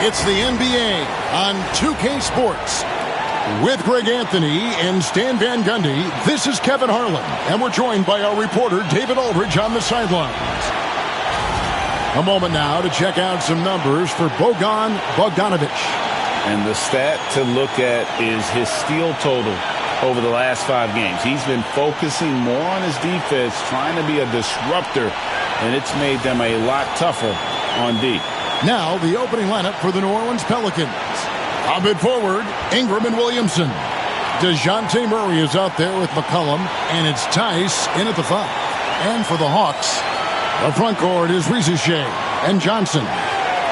It's the NBA on 2K Sports. With Greg Anthony and Stan Van Gundy, this is Kevin Harlan, and we're joined by our reporter David Aldridge on the sidelines. A moment now to check out some numbers for Bojan Bogdanovic. And the stat to look at is his steal total over the last 5 games. He's been focusing more on his defense, trying to be a disruptor, and it's made them a lot tougher on D. Now the opening lineup for the New Orleans Pelicans. A bit forward, Ingram and Williamson. DeJounte Murray is out there with McCollum, and it's Tice in at the 5. And for the Hawks, the front court is Rizachet and Johnson.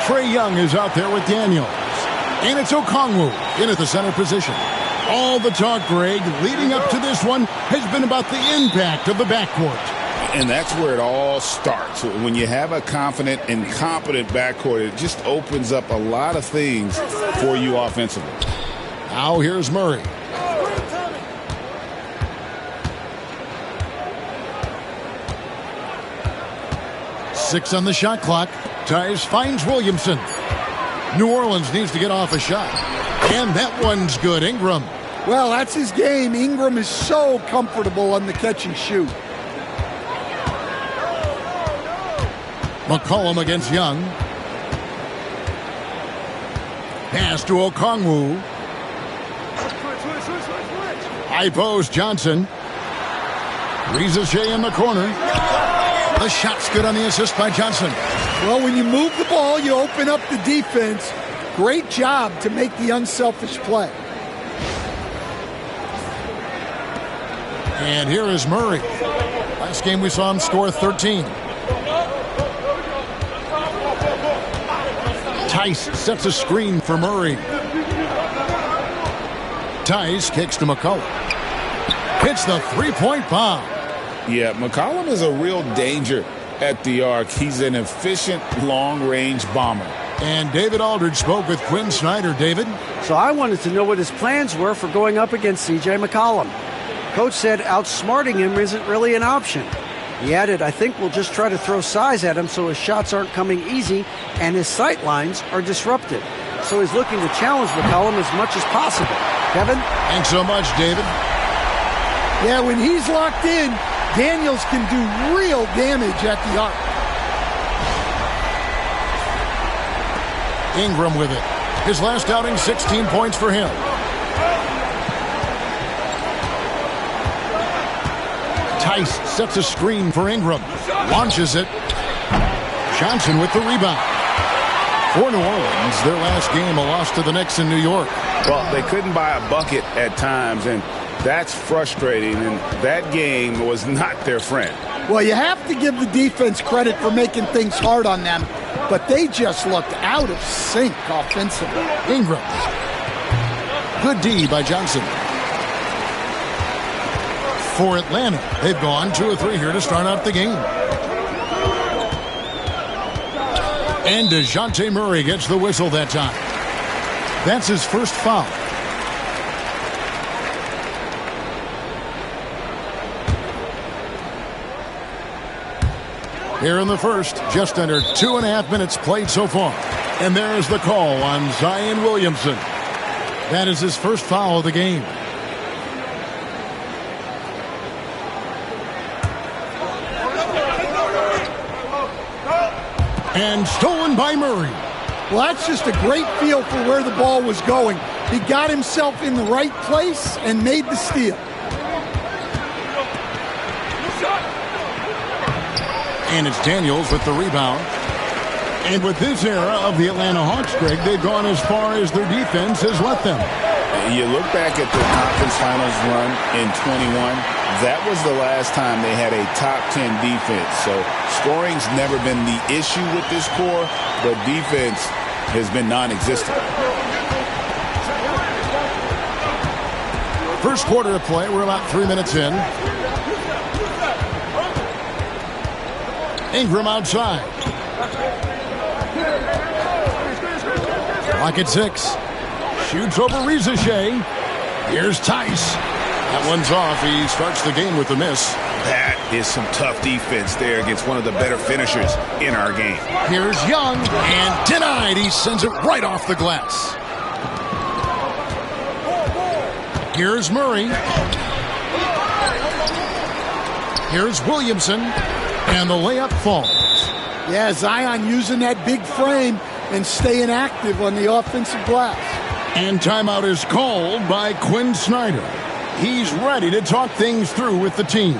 Trae Young is out there with Daniels. And it's Okongwu in at the center position. All the talk, Greg, leading up to this one has been about the impact of the backcourt. And that's where it all starts. When you have a confident and competent backcourt, it just opens up a lot of things for you offensively. Now here's Murray. Six on the shot clock. Tice finds Williamson. New Orleans needs to get off a shot. And that one's good. Ingram. Well, that's his game. Ingram is so comfortable on the catch and shoot. McCollum against Young. Pass to Okongwu. High post, Johnson. Rizachet in the corner. The shot's good on the assist by Johnson. Well, when you move the ball, you open up the defense. Great job to make the unselfish play. And here is Murray. Last game we saw him score 13. Tice sets a screen for Murray. Tice kicks to McCollum. Hits the three-point bomb. Yeah, McCollum is a real danger at the arc. He's an efficient long-range bomber. And David Aldridge spoke with Quinn Snyder. David? So I wanted to know what his plans were for going up against C.J. McCollum. Coach said outsmarting him isn't really an option. He added, I think we'll just try to throw size at him so his shots aren't coming easy and his sight lines are disrupted. So he's looking to challenge McCollum as much as possible. Kevin? Thanks so much, David. Yeah, when he's locked in, Daniels can do real damage at the arc. Ingram with it. His last outing, 16 points for him. Tice sets a screen for Ingram. Launches it. Johnson with the rebound. For New Orleans, their last game, a loss to the Knicks in New York. Well, they couldn't buy a bucket at times, and that's frustrating, and that game was not their friend. Well, you have to give the defense credit for making things hard on them, but they just looked out of sync offensively. Ingram. Good D by Johnson. For Atlanta, they've gone 2 of 3 here to start out the game. And DeJounte Murray gets the whistle that time. That's his first foul. Here in the first, just under 2.5 minutes played so far. And there's the call on Zion Williamson. That is his first foul of the game. And stolen by Murray. Well, that's just a great feel for where the ball was going. He got himself in the right place and made the steal. And it's Daniels with the rebound. And with this era of the Atlanta Hawks, Greg, they've gone as far as their defense has let them. You look back at the conference finals run in 21, that was the last time they had a top 10 defense. So scoring's never been the issue with this core, but defense has been non-existent. First quarter of play, we're about 3 minutes in. Ingram outside. Clock at 6. Shoots over Rizachet. Here's Tice. That one's off. He starts the game with a miss. That is some tough defense there against one of the better finishers in our game. Here's Young, and denied. He sends it right off the glass. Here's Murray. Here's Williamson, and the layup falls. Yeah, Zion using that big frame and staying active on the offensive glass. And timeout is called by Quinn Snyder. He's ready to talk things through with the team.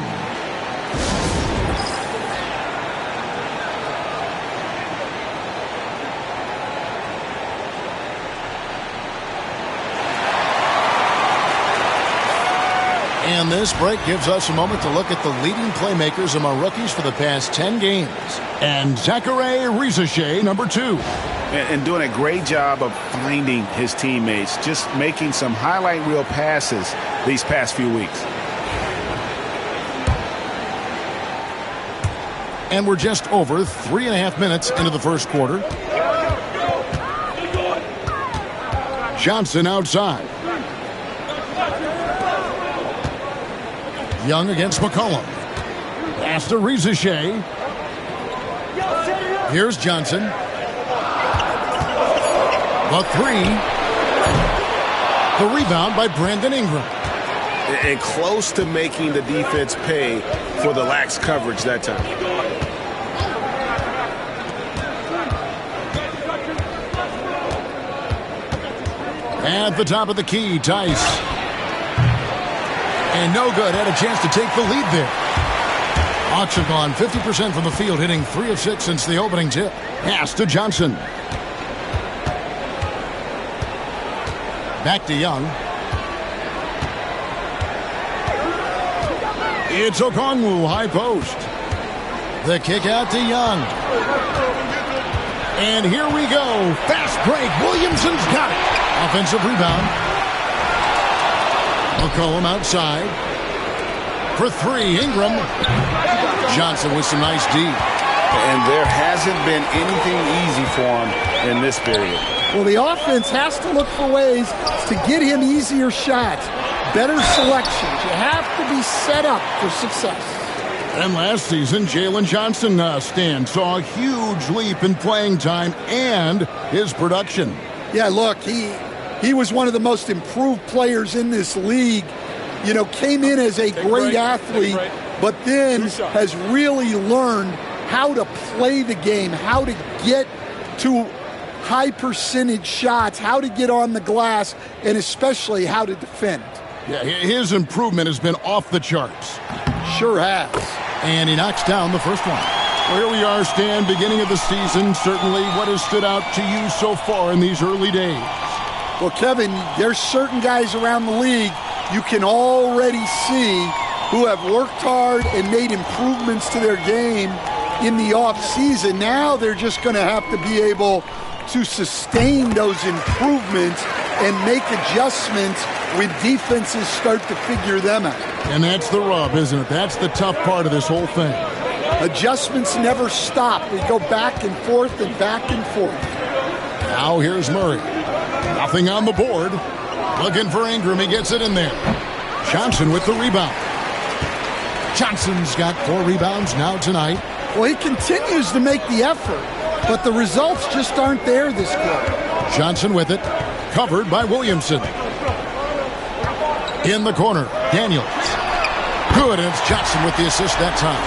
And this break gives us a moment to look at the leading playmakers among rookies for the past 10 games. And Zachary Rizeshay, number 2. And doing a great job of finding his teammates, just making some highlight reel passes these past few weeks. And we're just over 3.5 minutes into the first quarter. Johnson outside. Young against McCollum. Pass to Rizeshay. Here's Johnson. The 3. The rebound by Brandon Ingram. And close to making the defense pay for the lax coverage that time. At the top of the key, Tice. And no good. Had a chance to take the lead there. Hawks have gone 50% from the field, hitting 3 of 6 since the opening tip. Pass to Johnson. Back to Young. It's Okongwu, high post. The kick out to Young. And here we go. Fast break. Williamson's got it. Offensive rebound. McCollum outside. For 3, Ingram. Johnson with some nice D. And there hasn't been anything easy for him in this period. Well, the offense has to look for ways to get him easier shots, better selections. You have to be set up for success. And last season, Jalen Johnson saw a huge leap in playing time and his production. Yeah, look, he was one of the most improved players in this league. You know, came in as a great athlete, but then has really learned how to play the game, how to get to high percentage shots, how to get on the glass, and especially how to defend. Yeah, his improvement has been off the charts. Sure has. And he knocks down the first one. Well, here we are, Stan, beginning of the season. Certainly what has stood out to you so far in these early days? Well, Kevin, there's certain guys around the league you can already see who have worked hard and made improvements to their game in the offseason. Now they're just going to have to be able to sustain those improvements and make adjustments when defenses start to figure them out. And that's the rub, isn't it? That's the tough part of this whole thing. Adjustments never stop. We go back and forth and back and forth. Now here's Murray. Nothing on the board. Looking for Ingram. He gets it in there. Johnson with the rebound. Johnson's got 4 rebounds now tonight. Well, he continues to make the effort, but the results just aren't there this quarter. Johnson with it. Covered by Williamson. In the corner, Daniels. Good, and it's Johnson with the assist that time.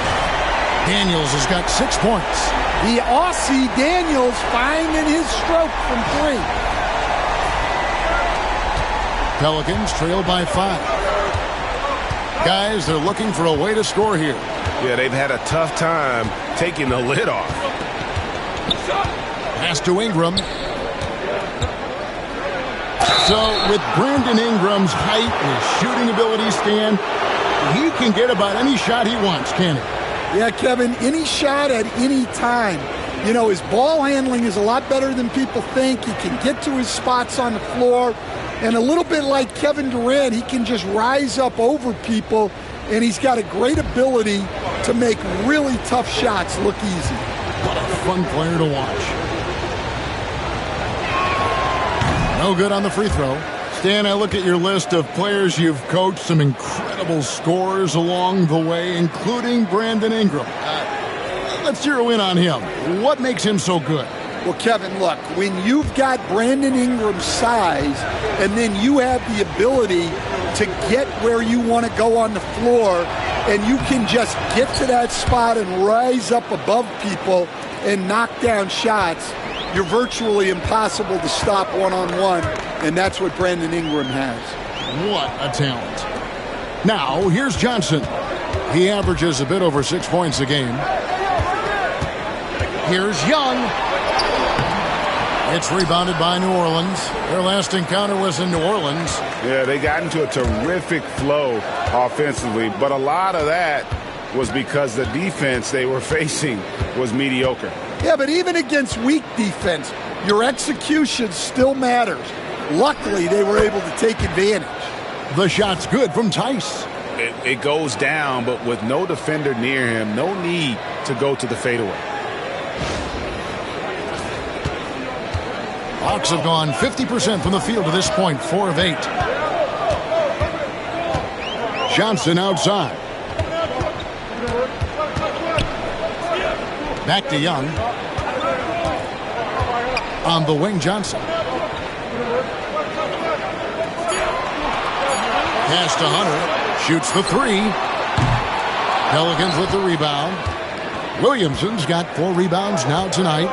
Daniels has got 6 points. The Aussie Daniels finding his stroke from 3. Pelicans trail by 5. Guys, they're looking for a way to score here. Yeah, they've had a tough time taking the lid off. Pass to Ingram. So with Brandon Ingram's height and his shooting ability, Stan, he can get about any shot he wants, can't he? Yeah, Kevin, any shot at any time. You know, his ball handling is a lot better than people think. He can get to his spots on the floor. And a little bit like Kevin Durant, he can just rise up over people, and he's got a great ability to make really tough shots look easy. What a fun player to watch. No good on the free throw. Dan, I look at your list of players you've coached, some incredible scores along the way, including Brandon Ingram. Let's zero in on him. What makes him so good? Well, Kevin, look, when you've got Brandon Ingram's size and then you have the ability to get where you want to go on the floor and you can just get to that spot and rise up above people and knock down shots, you're virtually impossible to stop one-on-one, and that's what Brandon Ingram has. What a talent. Now, here's Johnson. He averages a bit over 6 points a game. Here's Young. It's rebounded by New Orleans. Their last encounter was in New Orleans. Yeah, they got into a terrific flow offensively, but a lot of that was because the defense they were facing was mediocre. Yeah, but even against weak defense, your execution still matters. Luckily, they were able to take advantage. The shot's good from Tice. It goes down, but with no defender near him, no need to go to the fadeaway. Hawks have gone 50% from the field to this point, 4 of 8. Johnson outside. Back to Young. On the wing, Johnson. Pass to Hunter. Shoots the 3. Pelicans with the rebound. Williamson's got 4 rebounds now tonight.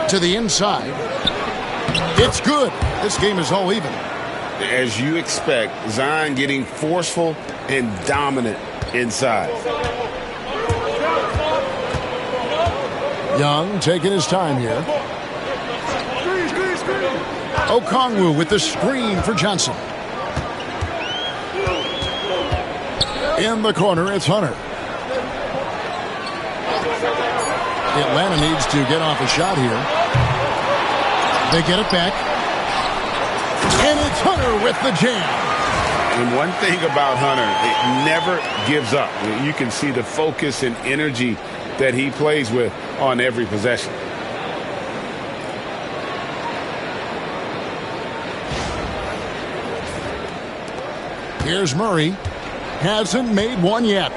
To the inside. It's good. This game is all even. As you expect, Zion getting forceful and dominant inside. Young taking his time here. Okongwu with the screen for Johnson. In the corner, it's Hunter. Atlanta needs to get off a shot here. They get it back. And it's Hunter with the jam. And one thing about Hunter, it never gives up. You can see the focus and energy that he plays with on every possession. Here's Murray. Hasn't made one yet.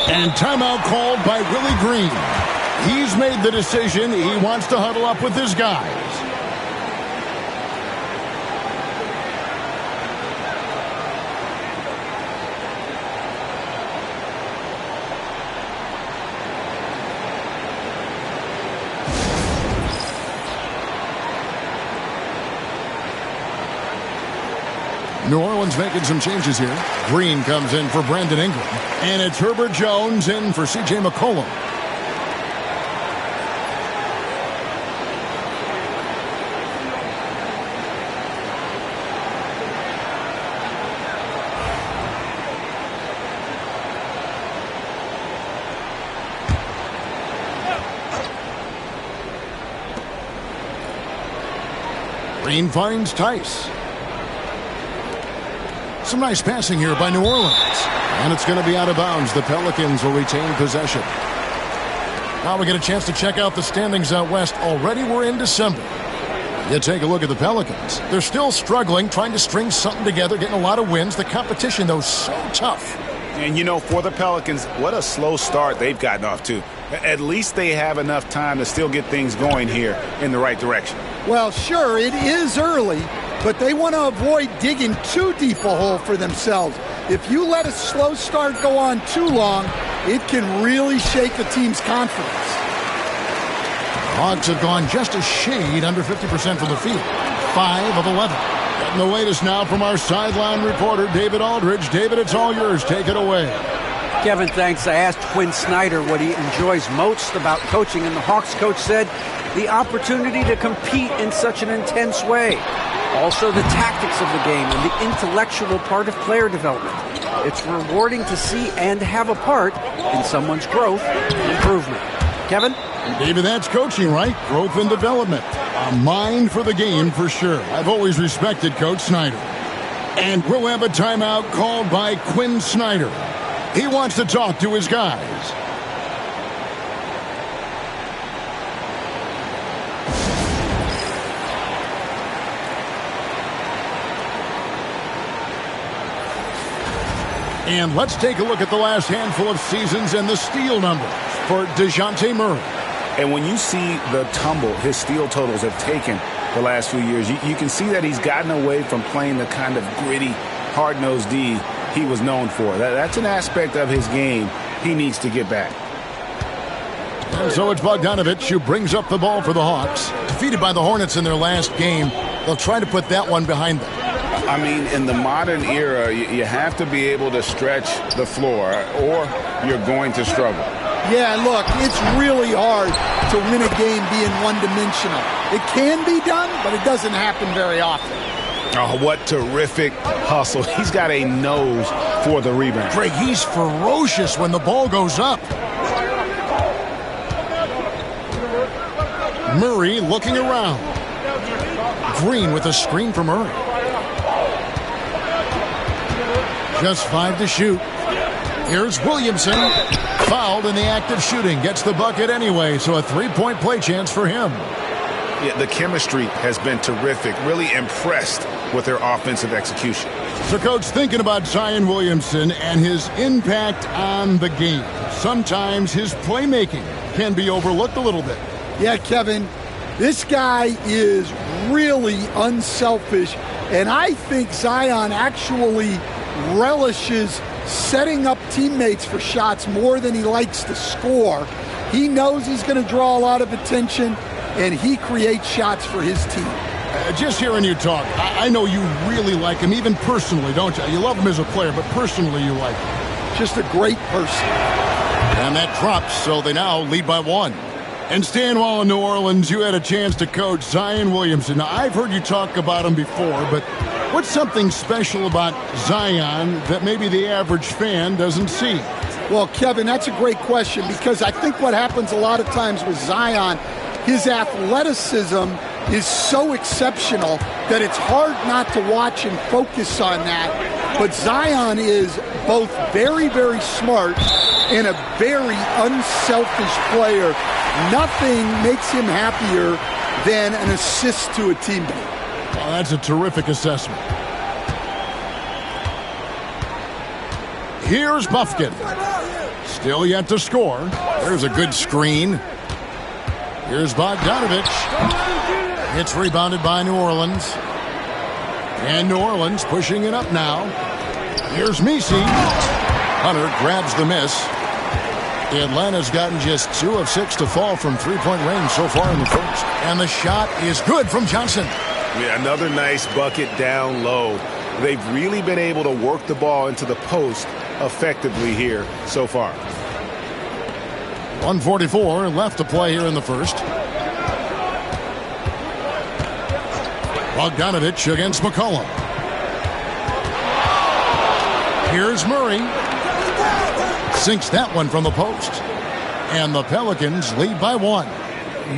And timeout called by Willie Green. He's made the decision. He wants to huddle up with his guys. New Orleans making some changes here. Green comes in for Brandon Ingram. And it's Herbert Jones in for C.J. McCollum. Green finds Tice. Some nice passing here by New Orleans. And it's going to be out of bounds. The Pelicans will retain possession. Now we get a chance to check out the standings out west. Already we're in December. You take a look at the Pelicans. They're still struggling, trying to string something together, getting a lot of wins. The competition, though, so tough. And, you know, for the Pelicans, what a slow start they've gotten off to. At least they have enough time to still get things going here in the right direction. Well, sure, it is early, but they want to avoid digging too deep a hole for themselves. If you let a slow start go on too long, it can really shake a team's confidence. Hawks have gone just a shade under 50% from the field. 5 of 11. Getting the latest now from our sideline reporter, David Aldridge. David, it's all yours. Take it away. Kevin, thanks. I asked Quinn Snyder what he enjoys most about coaching, and the Hawks coach said the opportunity to compete in such an intense way. Also, the tactics of the game and the intellectual part of player development. It's rewarding to see and have a part in someone's growth and improvement. Kevin? David, that's coaching, right? Growth and development. A mind for the game for sure. I've always respected Coach Snyder. And we'll have a timeout called by Quinn Snyder. He wants to talk to his guys. And let's take a look at the last handful of seasons and the steal numbers for DeJounte Murray. And when you see the tumble his steal totals have taken the last few years, you can see that he's gotten away from playing the kind of gritty, hard-nosed D he was known for. That's an aspect of his game he needs to get back. And so it's Bogdanovich who brings up the ball for the Hawks. Defeated by the Hornets in their last game, they'll try to put that one behind them. I mean, in the modern era, you have to be able to stretch the floor or you're going to struggle. Yeah, look, it's really hard to win a game being one-dimensional. It can be done, but it doesn't happen very often. Oh, what terrific hustle. He's got a nose for the rebound. Greg, he's ferocious when the ball goes up. Murray looking around. Green with a screen for Murray. Just 5 to shoot. Here's Williamson. Fouled in the act of shooting. Gets the bucket anyway, so a 3-point play chance for him. Yeah, the chemistry has been terrific. Really impressed with their offensive execution. So, Coach, thinking about Zion Williamson and his impact on the game, sometimes his playmaking can be overlooked a little bit. Yeah, Kevin, this guy is really unselfish, and I think Zion actually relishes setting up teammates for shots more than he likes to score. He knows he's going to draw a lot of attention, and he creates shots for his team. Just hearing you talk, I know you really like him, even personally, don't you? You love him as a player, but personally you like him. Just a great person. And that drops, so they now lead by 1. And staying while in New Orleans, you had a chance to coach Zion Williamson. Now, I've heard you talk about him before, but what's something special about Zion that maybe the average fan doesn't see? Well, Kevin, that's a great question, because I think what happens a lot of times with Zion, his athleticism is so exceptional that it's hard not to watch and focus on that. But Zion is both very, very smart and a very unselfish player. Nothing makes him happier than an assist to a teammate. Well, that's a terrific assessment. Here's Buffkin. Still yet to score. There's a good screen. Here's Bogdanovich. It's rebounded by New Orleans. And New Orleans pushing it up now. Here's Messi. Hunter grabs the miss. Atlanta's gotten just 2 of 6 to fall from three-point range so far in the first. And the shot is good from Johnson. Yeah, another nice bucket down low. They've really been able to work the ball into the post effectively here so far. 1:44 left to play here in the first. Bogdanovich against McCollum. Here's Murray. Sinks that one from the post. And the Pelicans lead by 1.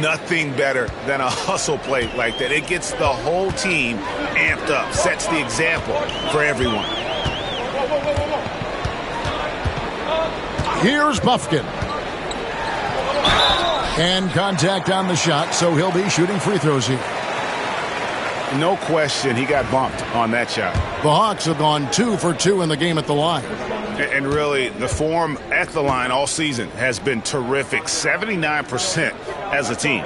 Nothing better than a hustle play like that. It gets the whole team amped up, sets the example for everyone. Here's Buffkin. And contact on the shot, so he'll be shooting free throws here. No question, he got bumped on that shot. The Hawks have gone 2 for 2 in the game at the line. And really, the form at the line all season has been terrific. 79% as a team.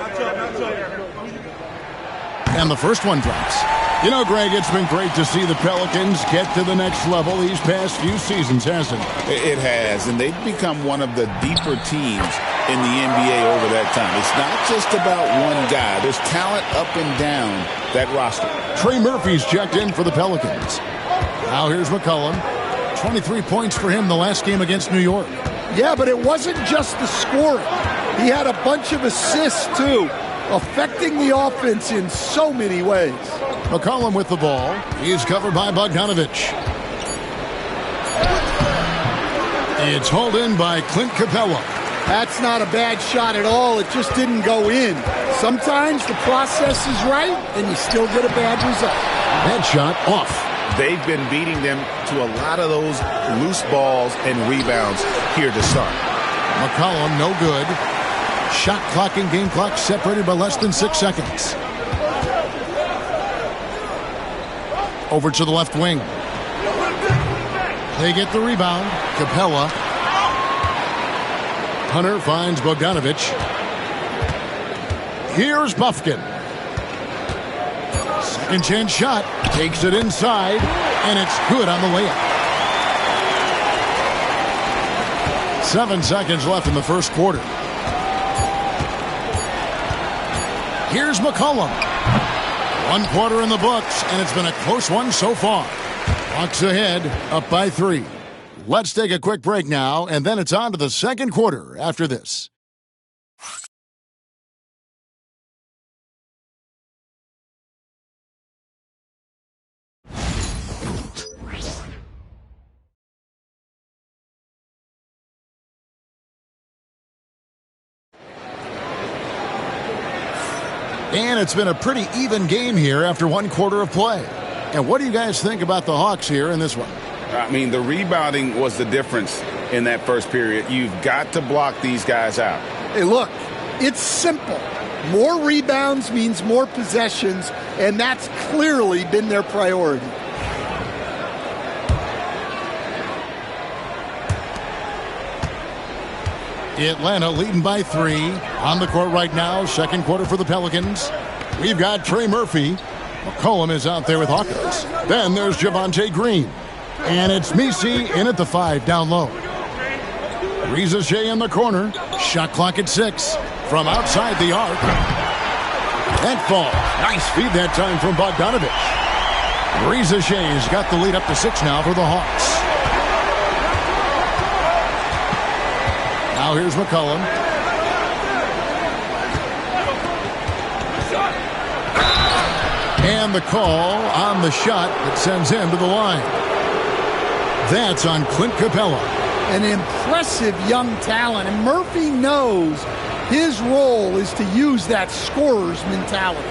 And the first one drops. You know, Greg, it's been great to see the Pelicans get to the next level these past few seasons, hasn't it? It has, and they've become one of the deeper teams in the NBA over that time. It's not just about one guy. There's talent up and down that roster. Trey Murphy's checked in for the Pelicans. Now here's McCollum. 23 points for him the last game against New York. Yeah, but it wasn't just the scoring. He had a bunch of assists, too, affecting the offense in so many ways. McCollum with the ball. He's covered by Bogdanovich. It's hauled in by Clint Capella. That's not a bad shot at all. It just didn't go in. Sometimes the process is right, and you still get a bad result. That shot off. They've been beating them to a lot of those loose balls and rebounds here to start. McCollum, no good. Shot clock and game clock separated by less than 6 seconds. Over to the left wing. They get the rebound. Capella. Hunter finds Bogdanovich. Here's Buffkin. Second chance shot. Takes it inside. And it's good on the layup. 7 seconds left in the first quarter. Here's McCollum. 1 quarter in the books, and it's been a close one so far. Bucks ahead, up by 3. Let's take a quick break now, and then it's on to the second quarter after this. And it's been a pretty even game here after 1 quarter of play. And what do you guys think about the Hawks here in this one? I mean, the rebounding was the difference in that first period. You've got to block these guys out. Hey, look, it's simple. More rebounds means more possessions, and that's clearly been their priority. Atlanta leading by 3. On the court right now, second quarter for the Pelicans. We've got Trey Murphy. McCollum is out there with Hawkins. Then there's Javonte Green. And it's Messi in at the 5 down low. Reza Shea in the corner. Shot clock at 6. From outside the arc. That fall. Nice feed that time from Bogdanovich. Reza Shea's got the lead up to 6 now for the Hawks. Now here's McCollum. And the call on the shot that sends him to the line. That's on Clint Capella. An impressive young talent, and Murphy knows his role is to use that scorer's mentality.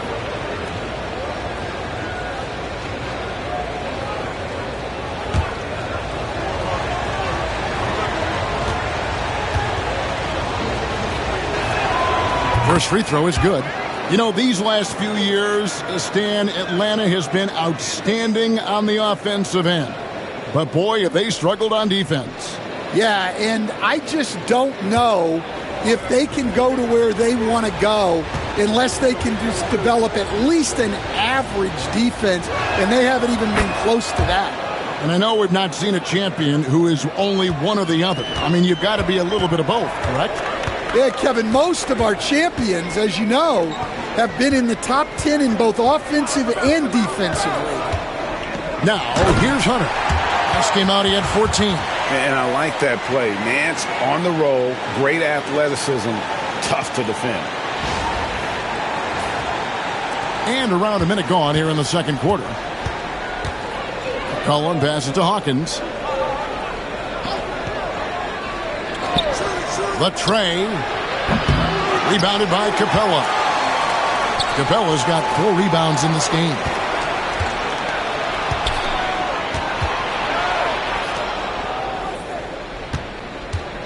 First free throw is good. You know, these last few years, Stan, Atlanta has been outstanding on the offensive end. But boy, have they struggled on defense. Yeah, and I just don't know if they can go to where they want to go unless they can just develop at least an average defense, and they haven't even been close to that. And I know we've not seen a champion who is only one or the other. I mean, you've got to be a little bit of both, correct? Yeah, Kevin, most of our champions, as you know, have been in the top 10 in both offensive and defensive rating. Now, here's Hunter. Last game out, he had 14. And I like that play. Nance on the roll, great athleticism, tough to defend. And around a minute gone here in the second quarter. Cullen passes to Hawkins. The tray. Rebounded by Capella. Capella's got 4 rebounds in this game.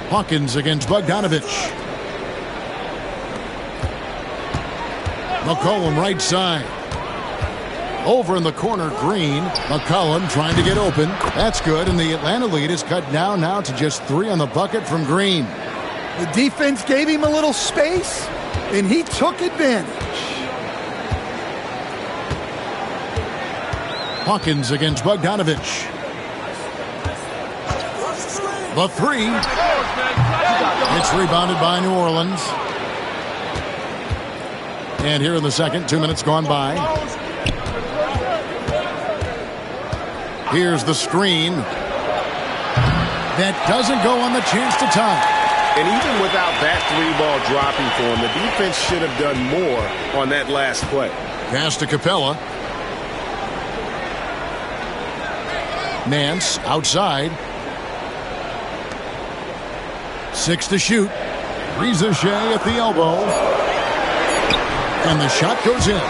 Hawkins against Bogdanovich. McCollum right side. Over in the corner, Green. McCollum trying to get open. That's good, and the Atlanta lead is cut down now to just 3 on the bucket from Green. The defense gave him a little space, and he took advantage. Hawkins against Bogdanovich. The 3. It's rebounded by New Orleans. And here in the second, 2 minutes gone by. Here's the screen. That doesn't go on the chance to tie. And even without that 3-ball dropping for him, the defense should have done more on that last play. Pass to Capella. Nance outside. 6 to shoot. Reza Shea at the elbow. And the shot goes in.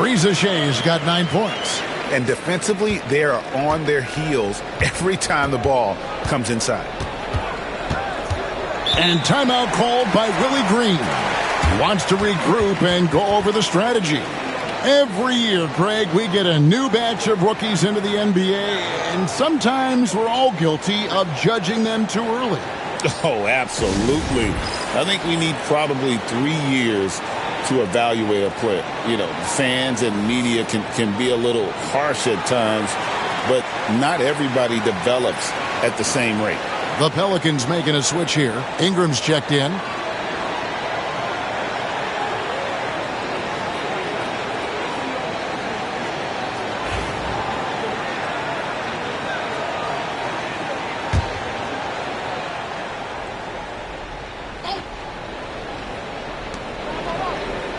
Reza Shea's got 9 points. And defensively, they are on their heels every time the ball comes inside. And timeout called by Willie Green. He wants to regroup and go over the strategy. Every year, Greg, we get a new batch of rookies into the NBA, and sometimes we're all guilty of judging them too early. Oh, absolutely. I think we need probably 3 years to evaluate a player. You know, fans and media can be a little harsh at times, but not everybody develops at the same rate. The Pelicans making a switch here. Ingram's checked in.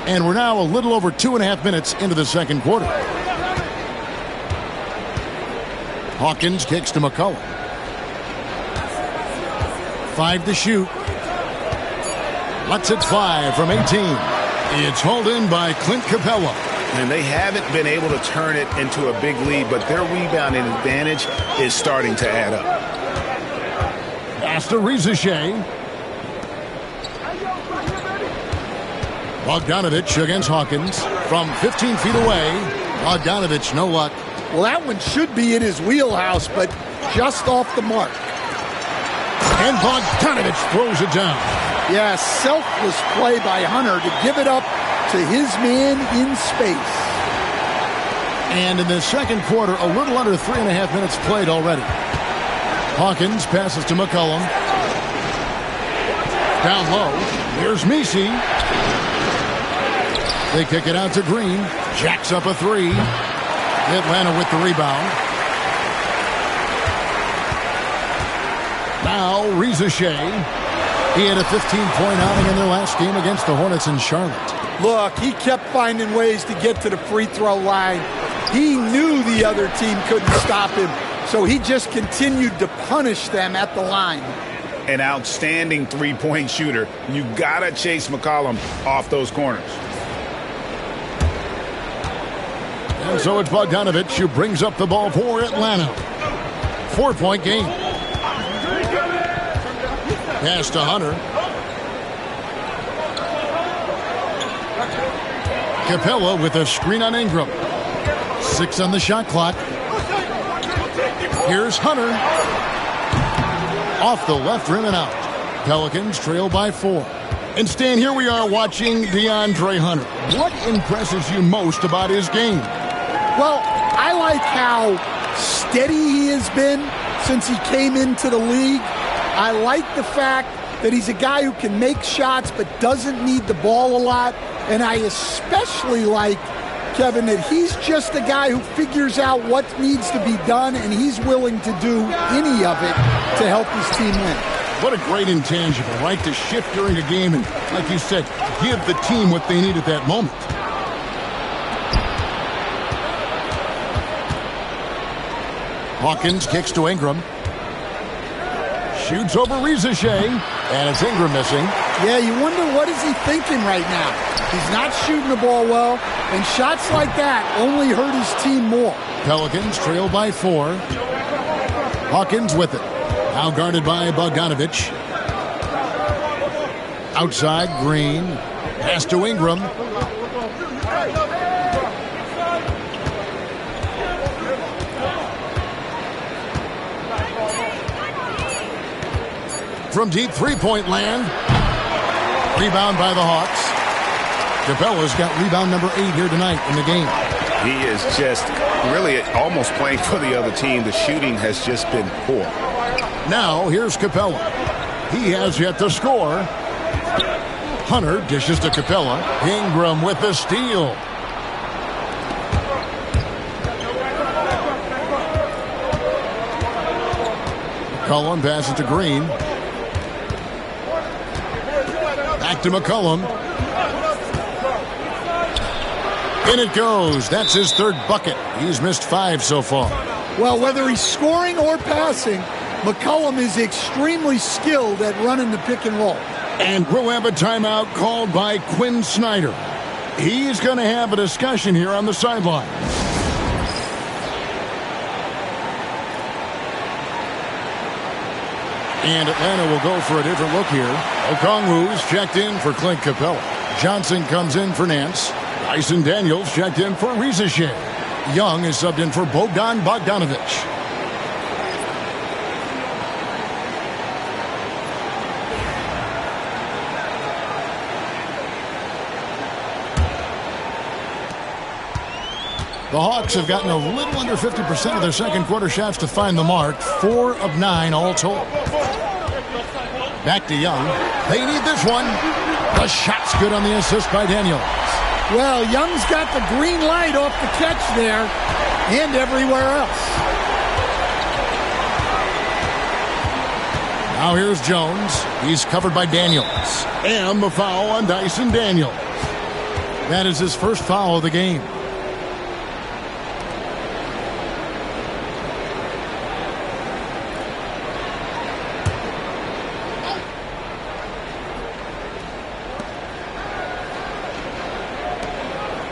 And we're now a little over 2.5 minutes into the second quarter. Hawkins kicks to McCollum. 5 to shoot. Lets it fly from 18. It's hauled in by Clint Capella. And they haven't been able to turn it into a big lead, but their rebounding advantage is starting to add up. Pass to Rizashea. Bogdanovich against Hawkins from 15 feet away. Bogdanovich, no luck. Well, that one should be in his wheelhouse, but just off the mark. And Bogdanovich throws it down. Yeah, selfless play by Hunter to give it up to his man in space. And in the second quarter, a little under 3.5 minutes played already. Hawkins passes to McCollum. Down low. Here's Messi. They kick it out to Green. Jacks up a three. Atlanta with the rebound. Now Rizashea. He had a 15-point outing in their last game against the Hornets in Charlotte. Look, he kept finding ways to get to the free throw line. He knew the other team couldn't stop him, so he just continued to punish them at the line. An outstanding three-point shooter. You gotta chase McCollum off those corners. And so it's Bogdanovich who brings up the ball for Atlanta. 4-point game. Pass to Hunter. Capella with a screen on Ingram. 6 on the shot clock. Here's Hunter. Off the left rim and out. Pelicans trail by 4. And Stan, here we are watching DeAndre Hunter. What impresses you most about his game? Well, I like how steady he has been since he came into the league. I like the fact that he's a guy who can make shots but doesn't need the ball a lot. And I especially like, Kevin, that he's just a guy who figures out what needs to be done, and he's willing to do any of it to help his team win. What a great intangible, right? To shift during a game and, like you said, give the team what they need at that moment. Hawkins kicks to Ingram. Shoots over Rizashea, and it's Ingram missing. Yeah, you wonder what is he thinking right now. He's not shooting the ball well, and shots like that only hurt his team more. Pelicans trail by 4. Hawkins with it. Now guarded by Bogdanovich. Outside, Green. Pass to Ingram. From deep three-point land. Rebound by the Hawks. Capella's got rebound number 8 here tonight in the game. He is just really almost playing for the other team. The shooting has just been poor. Now here's Capella. He has yet to score. Hunter dishes to Capella. Ingram with the steal. McCollum passes to Green. Back to McCollum. In it goes. That's his 3rd bucket. He's missed 5 so far. Well, whether he's scoring or passing, McCollum is extremely skilled at running the pick and roll. And we'll have a timeout called by Quinn Snyder. He's going to have a discussion here on the sideline. And Atlanta will go for a different look here. Okongwu's checked in for Clint Capella. Johnson comes in for Nance. Dyson Daniels checked in for Rizachet. Young is subbed in for Bogdan Bogdanovic. The Hawks have gotten a little under 50% of their second quarter shots to find the mark. 4 of 9 all told. Back to Young. They need this one. The shot's good on the assist by Daniels. Well, Young's got the green light off the catch there and everywhere else. Now here's Jones. He's covered by Daniels. And the foul on Dyson Daniels. That is his first foul of the game.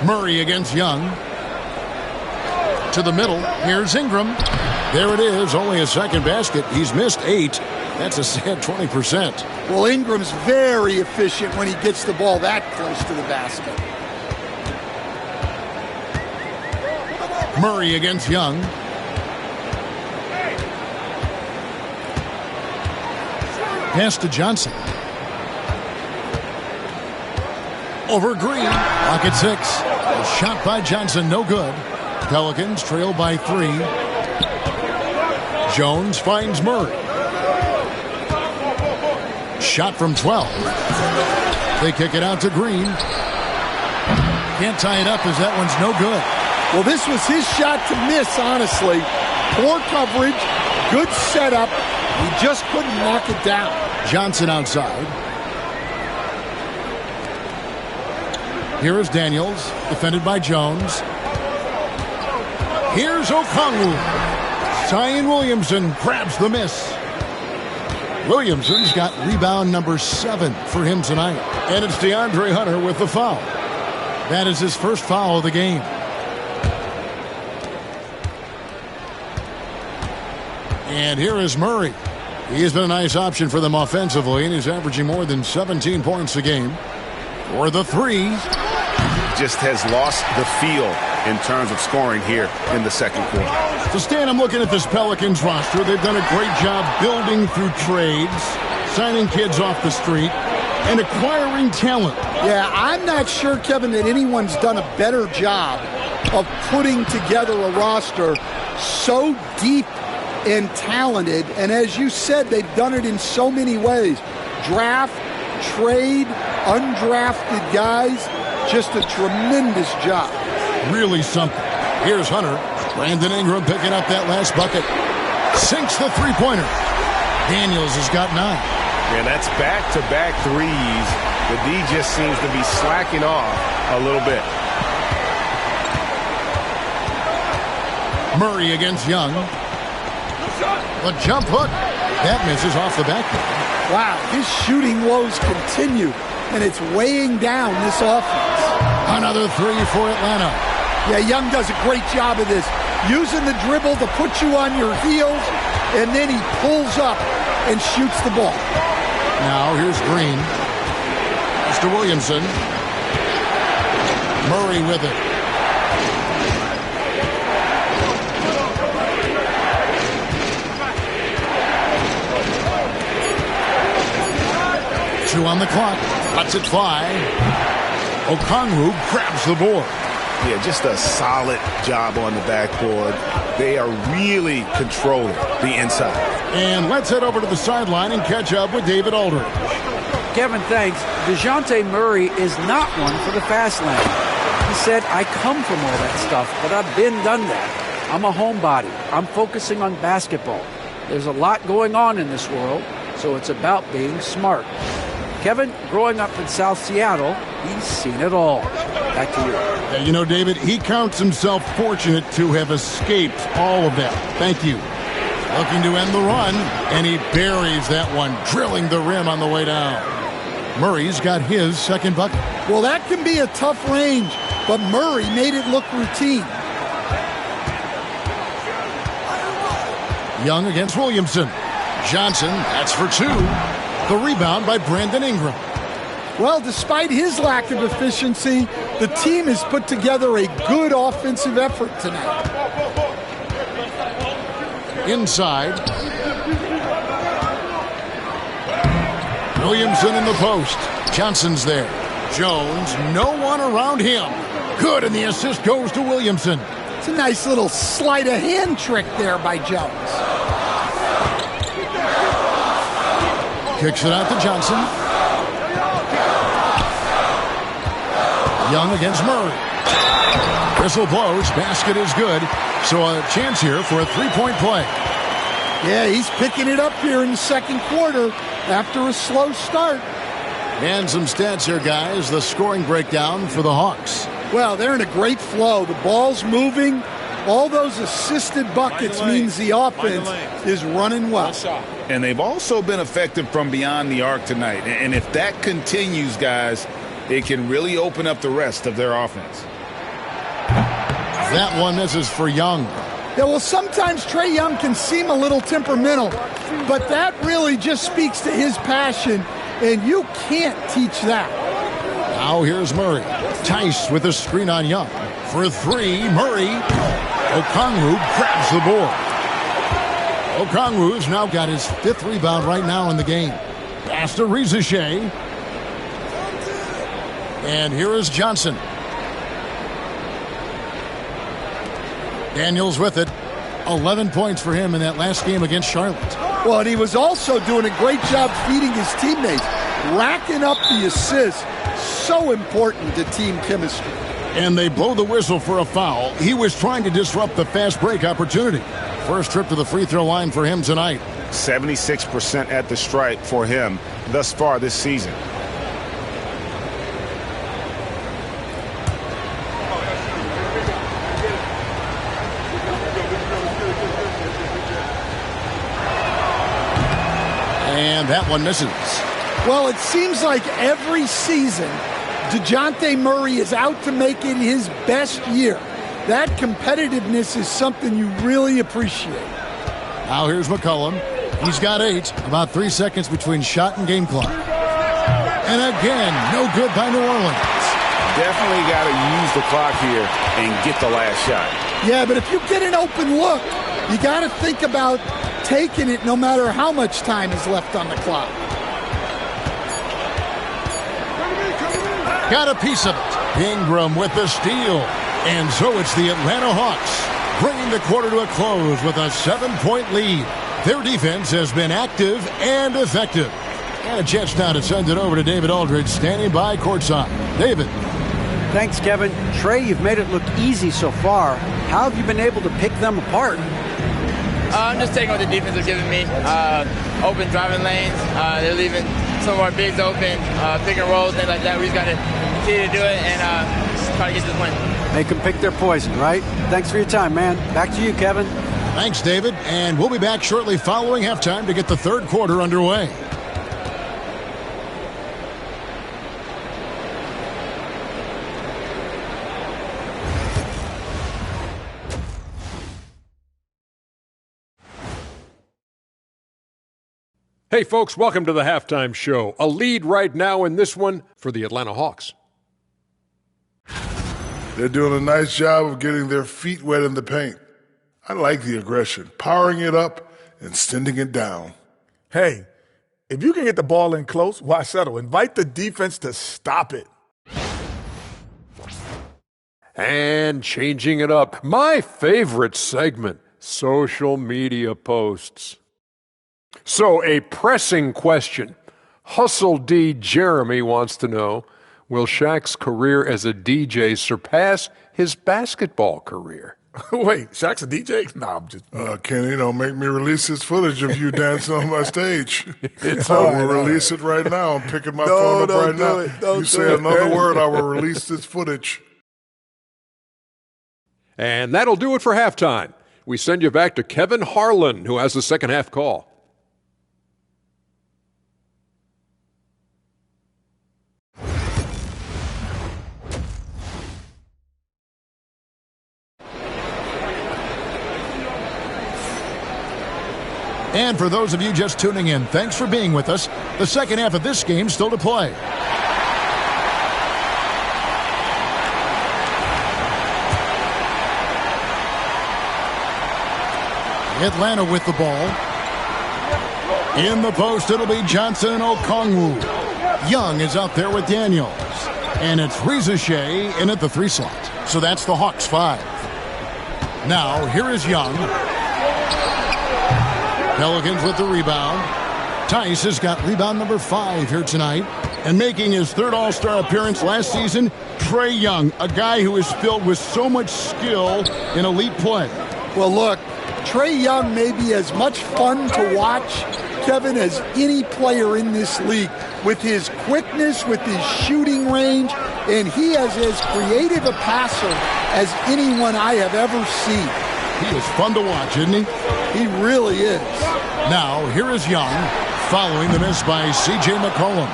Murray against Young. To the middle. Here's Ingram. There it is. Only a second basket. He's missed 8. That's a sad 20%. Well, Ingram's very efficient when he gets the ball that close to the basket. Murray against Young. Pass to Johnson. Over Green. Lock at 6. A shot by Johnson, no good. Pelicans trail by 3. Jones finds Murray. Shot from 12. They kick it out to Green. Can't tie it up as that one's no good. Well, this was his shot to miss, honestly. Poor coverage, good setup. He just couldn't knock it down. Johnson outside. Here is Daniels, defended by Jones. Here's Okongwu. Zion Williamson grabs the miss. Williamson's got rebound number 7 for him tonight. And it's DeAndre Hunter with the foul. That is his first foul of the game. And here is Murray. He has been a nice option for them offensively, and he's averaging more than 17 points a game. For the 3. Just has lost the feel in terms of scoring here in the second quarter. So, Stan, I'm looking at this Pelicans roster. They've done a great job building through trades, signing kids off the street, and acquiring talent. Yeah, I'm not sure, Kevin, that anyone's done a better job of putting together a roster so deep and talented. And as you said, they've done it in so many ways. Draft, trade, undrafted guys. Just a tremendous job. Really something. Here's Hunter. Brandon Ingram picking up that last bucket. Sinks the three-pointer. Daniels has got 9. Yeah, that's back-to-back threes. The D just seems to be slacking off a little bit. Murray against Young. The jump hook. That misses off the backboard. Wow, his shooting woes continue, and it's weighing down this offense. Another 3 for Atlanta. Yeah, Young does a great job of this. Using the dribble to put you on your heels, and then he pulls up and shoots the ball. Now here's Green. Mr. Williamson. Murray with it. Two on the clock. Lets it fly. Okongwu grabs the board. Yeah, just a solid job on the backboard. They are really controlling the inside. And let's head over to the sideline and catch up with David Aldridge. Kevin, thanks. DeJounte Murray is not one for the fast lane. He said, I come from all that stuff, but I've done that. I'm a homebody. I'm focusing on basketball. There's a lot going on in this world, so it's about being smart. Kevin, growing up in South Seattle, he's seen it all. Back to you. You know, David, he counts himself fortunate to have escaped all of that. Thank you. Looking to end the run, and he buries that one, drilling the rim on the way down. Murray's got his second bucket. Well, that can be a tough range, but Murray made it look routine. Young against Williamson. Johnson, that's for 2. The rebound by Brandon Ingram. Well, despite his lack of efficiency, the team has put together a good offensive effort tonight. Inside. Williamson in the post. Johnson's there. Jones, no one around him. Good, and the assist goes to Williamson. It's a nice little sleight of hand trick there by Jones. Kicks it out to Johnson. Young against Murray. Whistle blows. Basket is good. So a chance here for a three-point play. Yeah, he's picking it up here in the second quarter after a slow start. And some stats here, guys. The scoring breakdown for the Hawks. Well, they're in a great flow. The ball's moving. All those assisted buckets means the offense is running well. And they've also been effective from beyond the arc tonight. And if that continues, guys, it can really open up the rest of their offense. That one misses for Young. Yeah, well, sometimes Trae Young can seem a little temperamental, but that really just speaks to his passion, and you can't teach that. Now here's Murray. Tice with a screen on Young. For three, Murray. Okongwu grabs the board. Okongwu's now got his fifth rebound right now in the game. Pass to Rizachet. And here is Johnson. Daniels with it. 11 points for him in that last game against Charlotte. Well, and he was also doing a great job feeding his teammates, racking up the assists. So important to team chemistry. And they blow the whistle for a foul. He was trying to disrupt the fast break opportunity. First trip to the free throw line for him tonight. 76% at the stripe for him thus far this season. And that one misses. Well, it seems like every season, DeJounte Murray is out to make it his best year. That competitiveness is something you really appreciate. Now here's McCollum. He's got 8. About 3 seconds between shot and game clock. And again, no good by New Orleans. Definitely got to use the clock here and get the last shot. Yeah, but if you get an open look, you got to think about taking it no matter how much time is left on the clock. Got a piece of it. Ingram with the steal. And so it's the Atlanta Hawks bringing the quarter to a close with a 7-point lead. Their defense has been active and effective. And a chance now to send it over to David Aldridge, standing by courtside. David. Thanks, Kevin. Trae, you've made it look easy so far. How have you been able to pick them apart? I'm just taking what the defense is giving me. Open driving lanes. They're leaving some of our bigs open, pick and rolls, things like that. We just got to continue to do it and try to get to the win. Make them pick their poison, right? Thanks for your time, man. Back to you, Kevin. Thanks, David. And we'll be back shortly following halftime to get the third quarter underway. Hey, folks, welcome to the Halftime Show. A lead right now in this one for the Atlanta Hawks. They're doing a nice job of getting their feet wet in the paint. I like the aggression, powering it up and sending it down. Hey, if you can get the ball in close, why settle? Invite the defense to stop it. And changing it up, my favorite segment, social media posts. So, a pressing question. Hustle D. Jeremy wants to know, will Shaq's career as a DJ surpass his basketball career? Wait, Shaq's a DJ? Nah, I'm just... Kenny, don't make me release this footage of you dancing on my stage. It's I all will right, release it right now. I'm picking my phone up right now. You say another word, I will release this footage. And that'll do it for halftime. We send you back to Kevin Harlan, who has the second half call. And for those of you just tuning in, thanks for being with us. The second half of this game still to play. Atlanta with the ball. In the post, it'll be Johnson and Okongwu. Young is out there with Daniels. And it's Rizachet in at the 3 slot. So that's the Hawks 5. Now, here is Young. Pelicans with the rebound. Tice has got rebound number 5 here tonight. And making his 3rd All-Star appearance last season, Trae Young, a guy who is filled with so much skill in elite play. Well, look, Trae Young may be as much fun to watch, Kevin, as any player in this league. With his quickness, with his shooting range, and he is as creative a passer as anyone I have ever seen. He is fun to watch, isn't he? He really is. Now, here is Young, following the miss by C.J. McCollum.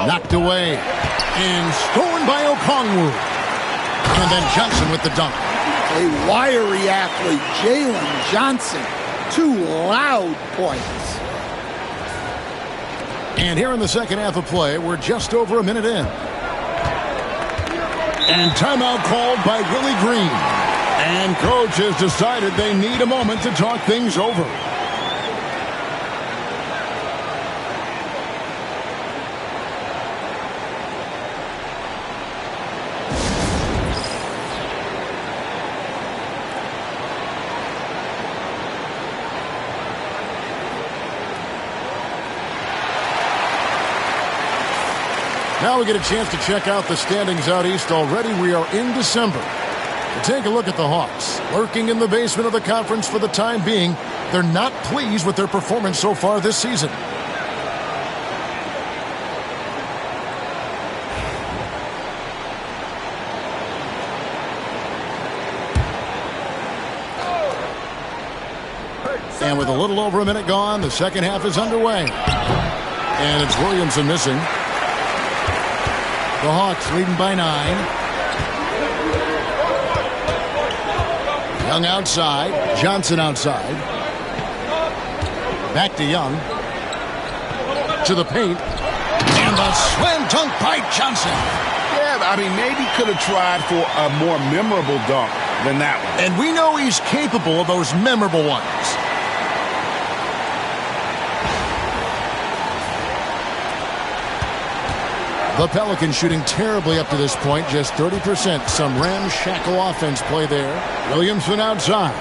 Knocked away and stolen by Okongwu. And then Johnson with the dunk. A wiry athlete, Jalen Johnson. 2 loud points. And here in the second half of play, we're just over a minute in. And timeout called by Willie Green. And coach has decided they need a moment to talk things over. Now we get a chance to check out the standings out east. Already we are in December. To take a look at the Hawks, lurking in the basement of the conference for the time being. They're not pleased with their performance so far this season. And with a little over a minute gone, the second half is underway. And it's Williamson missing. The Hawks leading by 9. Young outside. Johnson outside. Back to Young. To the paint. And the slam dunk by Johnson. Yeah, I mean, maybe could have tried for a more memorable dunk than that one. And we know he's capable of those memorable ones. The Pelicans shooting terribly up to this point, just 30%. Some ramshackle offense play there. Williamson outside.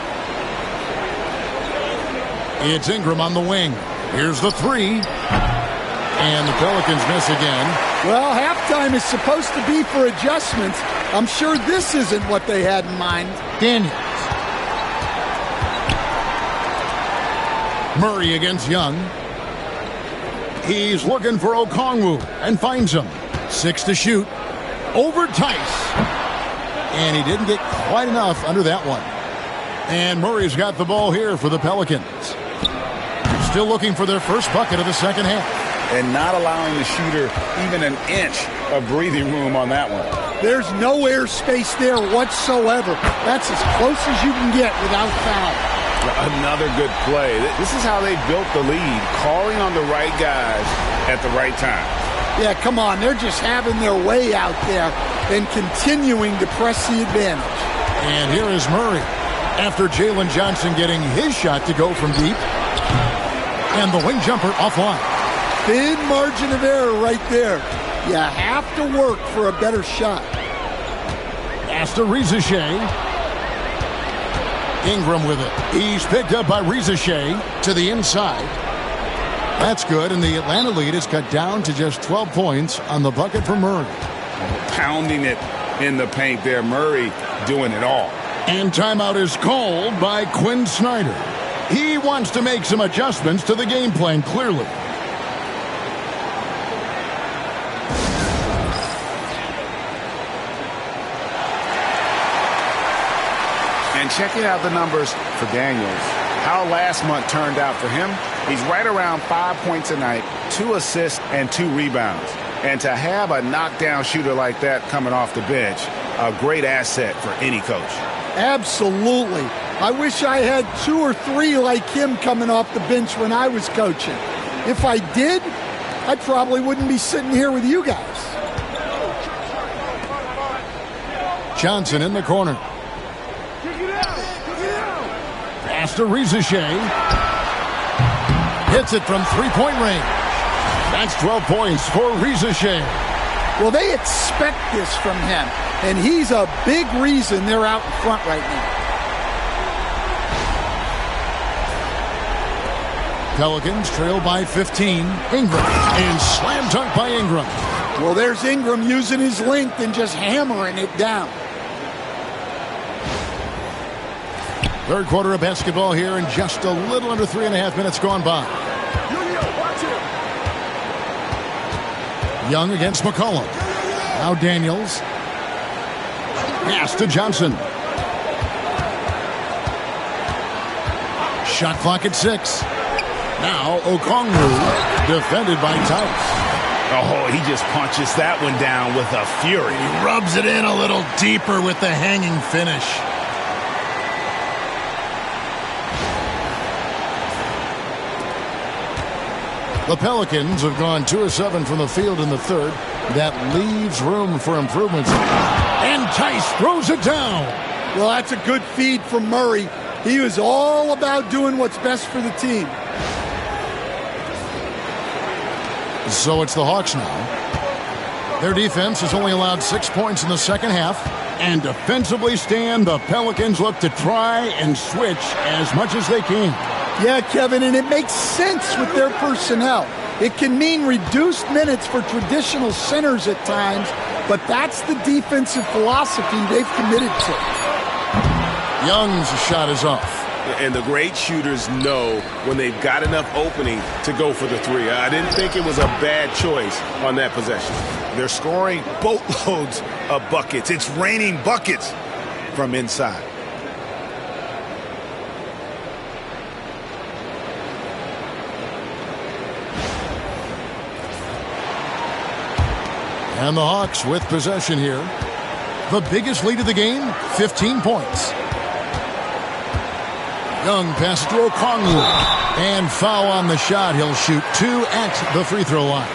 It's Ingram on the wing. Here's the 3. And the Pelicans miss again. Well, halftime is supposed to be for adjustments. I'm sure this isn't what they had in mind. Daniels. Murray against Young. He's looking for Okongwu and finds him. 6 to shoot. Over Tice. And he didn't get quite enough under that one. And Murray's got the ball here for the Pelicans. Still looking for their first bucket of the second half. And not allowing the shooter even an inch of breathing room on that one. There's no air space there whatsoever. That's as close as you can get without foul. Another good play. This is how they built the lead, calling on the right guys at the right time. Yeah, come on. They're just having their way out there and continuing to press the advantage. And here is Murray. After Jalen Johnson getting his shot to go from deep. And the wing jumper offline. Thin margin of error right there. You have to work for a better shot. Pass to Rizachet. Ingram with it. He's picked up by Rizachet to the inside. That's good, and the Atlanta lead is cut down to just 12 points on the bucket for Murray. Pounding it in the paint there. Murray doing it all. And timeout is called by Quinn Snyder. He wants to make some adjustments to the game plan, clearly. And checking out the numbers for Daniels. How last month turned out for him. He's right around 5 points a night, 2 assists, and 2 rebounds. And to have a knockdown shooter like that coming off the bench, a great asset for any coach. Absolutely. I wish I had 2 or 3 like him coming off the bench when I was coaching. If I did, I probably wouldn't be sitting here with you guys. Johnson in the corner. to Rizichet. Hits it from three-point range. That's 12 points for Rizichet. Well, they expect this from him, and he's a big reason they're out in front right now. Pelicans trail by 15. Ingram, and slam dunk by Ingram. Well, there's Ingram using his length and just hammering it down. Third quarter of basketball here, and just a little under 3.5 minutes gone by. Young against McCollum. Now Daniels. Pass to Johnson. Shot clock at 6. Now Okongwu, defended by Tice. Oh, he just punches that one down with a fury. He rubs it in a little deeper with the hanging finish. The Pelicans have gone 2 of 7 from the field in the third. That leaves room for improvements. And Tice throws it down. Well, that's a good feed from Murray. He was all about doing what's best for the team. So it's the Hawks now. Their defense has only allowed 6 points in the second half. And defensively stand, the Pelicans look to try and switch as much as they can. Yeah, Kevin, and it makes sense with their personnel. It can mean reduced minutes for traditional centers at times, but that's the defensive philosophy they've committed to. Young's shot is off. And the great shooters know when they've got enough opening to go for the three. I didn't think it was a bad choice on that possession. They're scoring boatloads of buckets. It's raining buckets from inside. And the Hawks with possession here. The biggest lead of the game, 15 points. Young passes to Okongwu. And foul on the shot. He'll shoot 2 at the free throw line.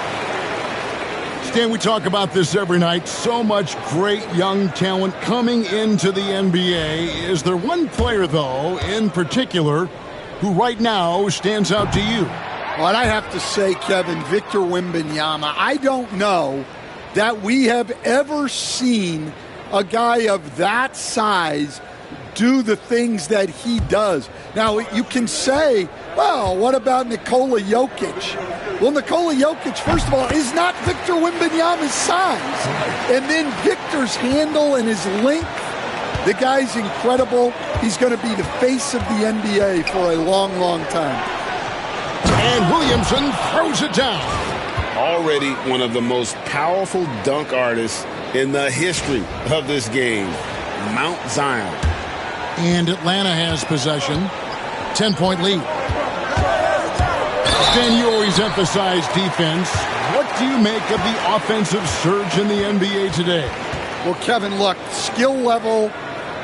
Stan, we talk about this every night. So much great young talent coming into the NBA. Is there one player, though, in particular, who right now stands out to you? Well, I have to say, Kevin, Victor Wembanyama. I don't know that we have ever seen a guy of that size do the things that he does. Now, you can say, well, what about Nikola Jokic? Well, Nikola Jokic, first of all, is not Victor Wembanyama's size. And then Victor's handle and his length, the guy's incredible. He's going to be the face of the NBA for a long, long time. And Williamson throws it down. Already one of the most powerful dunk artists in the history of this game, Mount Zion. And Atlanta has possession. 10-point lead. Stan, you always emphasize defense. What do you make of the offensive surge in the NBA today? Well, Kevin, look, skill level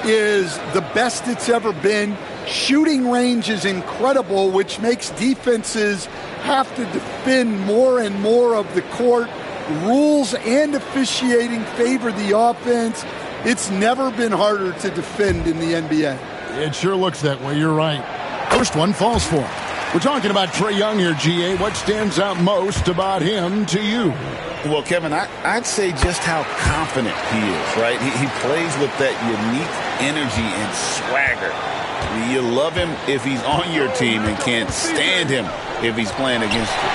is the best it's ever been. Shooting range is incredible, which makes defenses have to defend more and more of the court. Rules and officiating favor the offense. It's never been harder to defend in the NBA. It sure looks that way. You're right. First one falls for him. We're talking about Trae Young here, GA. What stands out most about him to you? Well, Kevin, I'd say just how confident he is, right? He plays with that unique energy and swagger. You love him if he's on your team and can't stand him if he's playing against you.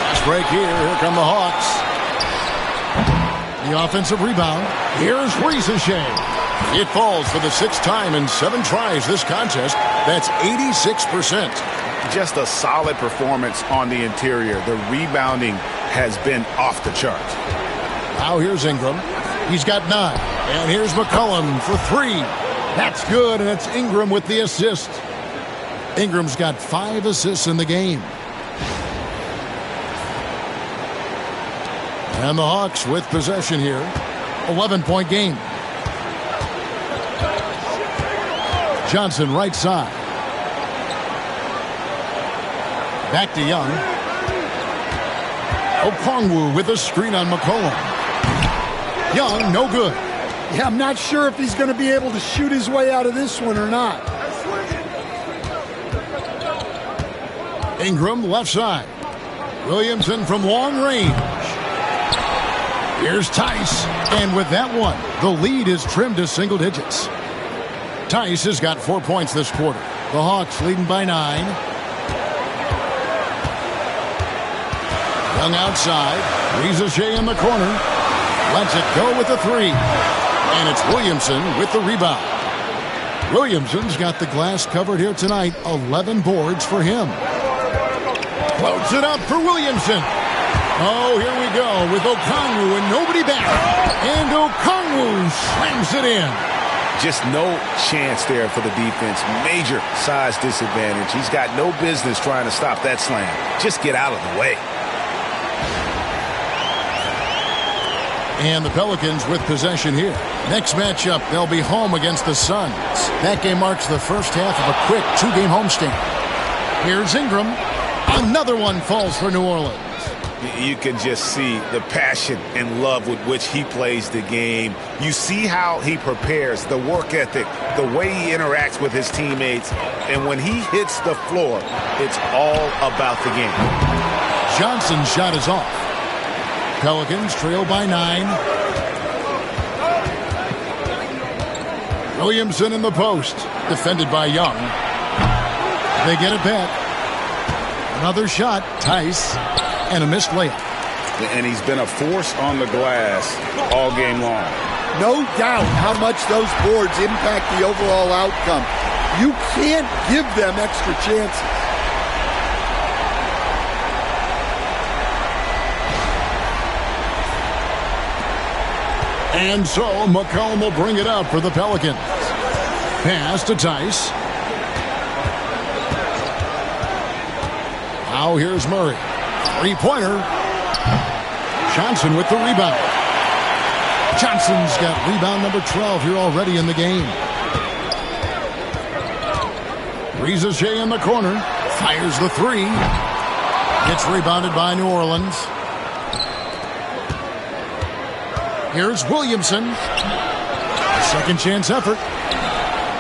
Last break here. Here come the Hawks. The offensive rebound. Here's Rizichet. It falls for the 6th time in 7 tries this contest. That's 86%. Just a solid performance on the interior. The rebounding has been off the charts. Now here's Ingram. He's got 9. And here's McCollum for 3. That's good, and it's Ingram with the assist. Ingram's got 5 assists in the game. And the Hawks with possession here. 11-point game. Johnson right side. Back to Young. Okongwu with a screen on McCollum. Young, no good. Yeah, I'm not sure if he's going to be able to shoot his way out of this one or not. Ingram left side. Williamson from long range. Here's Tice. And with that one, the lead is trimmed to single digits. Tice has got 4 points this quarter. The Hawks leading by 9. Young outside. Rizachet in the corner. Lets it go with the 3. And it's Williamson with the rebound. Williamson's got the glass covered here tonight. 11 boards for him. Floats it up for Williamson. Oh, here we go with Okongwu and nobody back. And Okongwu slams it in. Just no chance there for the defense. Major size disadvantage. He's got no business trying to stop that slam. Just get out of the way. And the Pelicans with possession here. Next matchup, they'll be home against the Suns. That game marks the first half of a quick 2-game homestand. Here's Ingram. Another one falls for New Orleans. You can just see the passion and love with which he plays the game. You see how he prepares, the work ethic, the way he interacts with his teammates. And when he hits the floor, it's all about the game. Johnson's shot is off. Pelicans trail by 9. Williamson in the post. Defended by Young. They get it back. Another shot. Tice. And a missed layup. And he's been a force on the glass all game long. No doubt how much those boards impact the overall outcome. You can't give them extra chances. And so McCollum will bring it up for the Pelicans. Pass to Tice. Now here's Murray. Three-pointer. Johnson with the rebound. Johnson's got rebound number 12 here already in the game. Rizachet in the corner. Fires the 3. Gets rebounded by New Orleans. Here's Williamson. Second chance effort.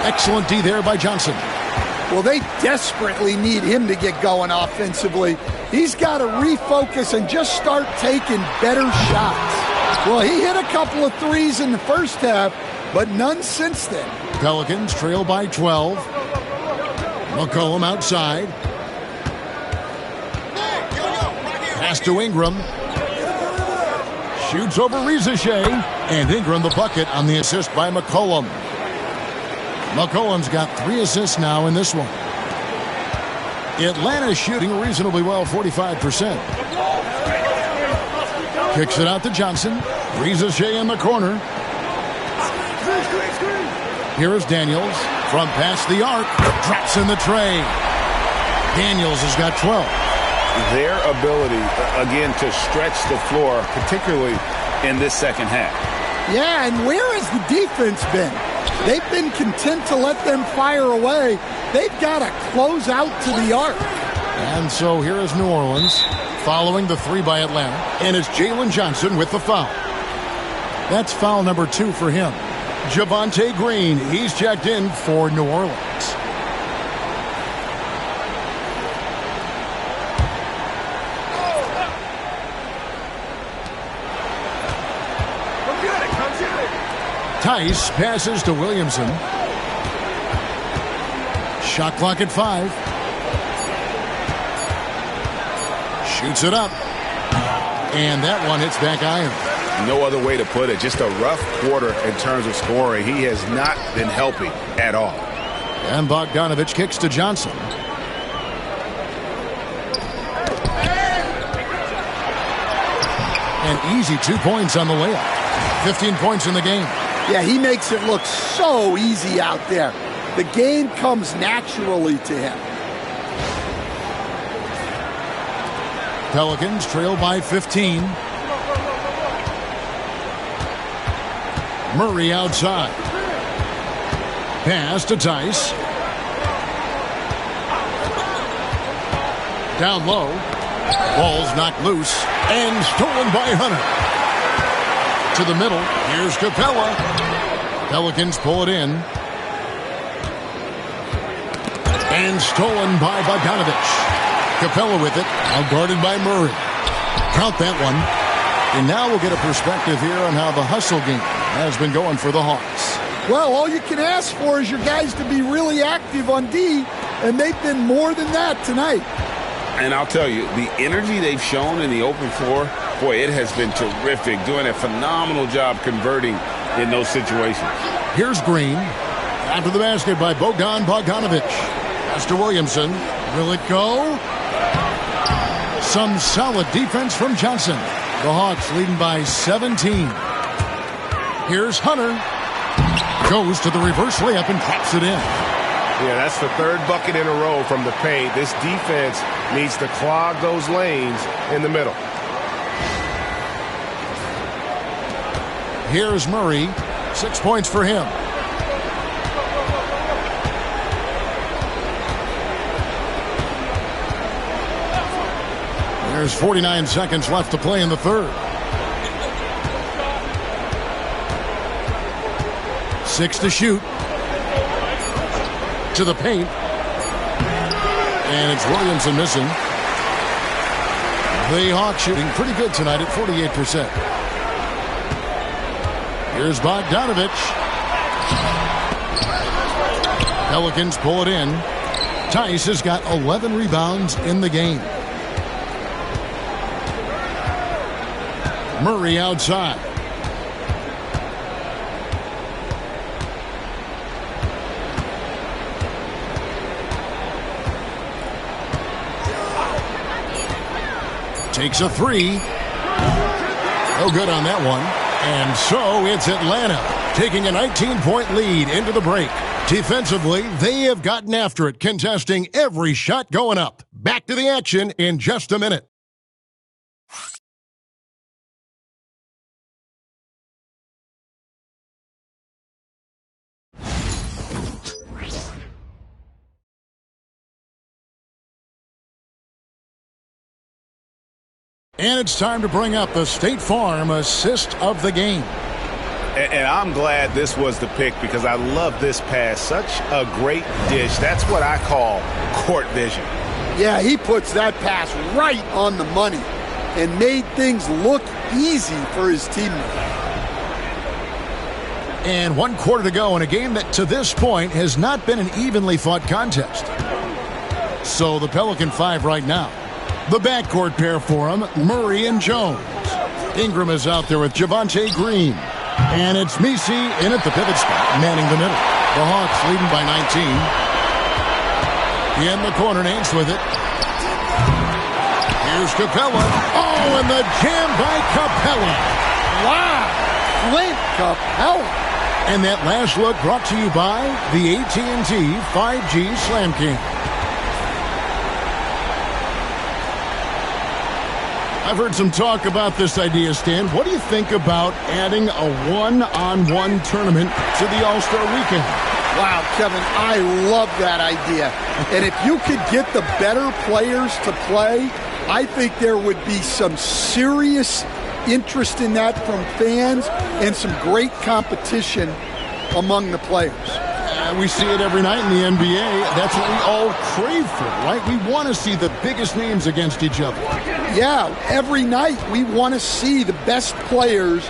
Excellent D there by Johnson. Well, they desperately need him to get going offensively. He's got to refocus and just start taking better shots. Well, he hit a couple of threes in the first half, but none since then. Pelicans trail by 12. McCollum outside. Pass to Ingram. Shoots over Rizachet. And Ingram the bucket on the assist by McCollum. McCollum's got 3 assists now in this one. Atlanta's shooting reasonably well, 45%. Kicks it out to Johnson. Rizachet in the corner. Here is Daniels from past the arc. Drops in the tray. Daniels has got 12. Their ability, again, to stretch the floor, particularly in this second half. Yeah, and where has the defense been? They've been content to let them fire away. They've got to close out to the arc. And so here is New Orleans following the 3 by Atlanta. And it's Jalen Johnson with the foul. That's foul number 2 for him. Javonte Green, he's checked in for New Orleans. Tice passes to Williamson. Shot clock at 5. Shoots it up. And that one hits back iron. No other way to put it. Just a rough quarter in terms of scoring. He has not been helping at all. And Bogdanovich kicks to Johnson. An easy 2 points on the layup. 15 points in the game. Yeah, he makes it look so easy out there. The game comes naturally to him. Pelicans trail by 15. Murray outside. Pass to Tice. Down low. Ball's knocked loose and stolen by Hunter. To the middle. Here's Capella. Pelicans pull it in. And stolen by Bogdanovich. Capella with it, now guarded by Murray. Count that one. And now we'll get a perspective here on how the hustle game has been going for the Hawks. Well, all you can ask for is your guys to be really active on D, and they've been more than that tonight. And I'll tell you, the energy they've shown in the open floor, boy, it has been terrific, doing a phenomenal job converting in those situations. Here's Green. After the basket by Bogdan Bogdanovic. Pass to Williamson. Will it go? Some solid defense from Johnson. The Hawks leading by 17. Here's Hunter. Goes to the reverse layup and drops it in. Yeah, that's the third bucket in a row from the paint. This defense needs to clog those lanes in the middle. Here's Murray. 6 points for him. There's 49 seconds left to play in the third. 6 to shoot. To the paint. And it's Williamson missing. The Hawks shooting pretty good tonight at 48%. Here's Bogdanovic. Pelicans pull it in. Tice has got 11 rebounds in the game. Murray outside. Takes a three. No good on that one. And so it's Atlanta taking a 19-point lead into the break. Defensively, they have gotten after it, contesting every shot going up. Back to the action in just a minute. And it's time to bring up the State Farm assist of the game. And I'm glad this was the pick because I love this pass. Such a great dish. That's what I call court vision. Yeah, he puts that pass right on the money and made things look easy for his teammate. And 1 quarter to go in a game that to this point has not been an evenly fought contest. So the Pelican 5 right now. The backcourt pair for him, Murray and Jones. Ingram is out there with Javonte Green. And it's Messi in at the pivot spot, manning the middle. The Hawks leading by 19. In the corner, Nance with it. Here's Capella. Oh, and the jam by Capella. Wow! Flint Capella. And that last look brought to you by the AT&T 5G Slam King. I've heard some talk about this idea, Stan. What do you think about adding a one-on-one tournament to the All-Star Weekend? Wow, Kevin, I love that idea. And if you could get the better players to play, I think there would be some serious interest in that from fans and some great competition among the players. We see it every night in the NBA. That's what we all crave for, right? We want to see the biggest names against each other. Yeah, every night we want to see the best players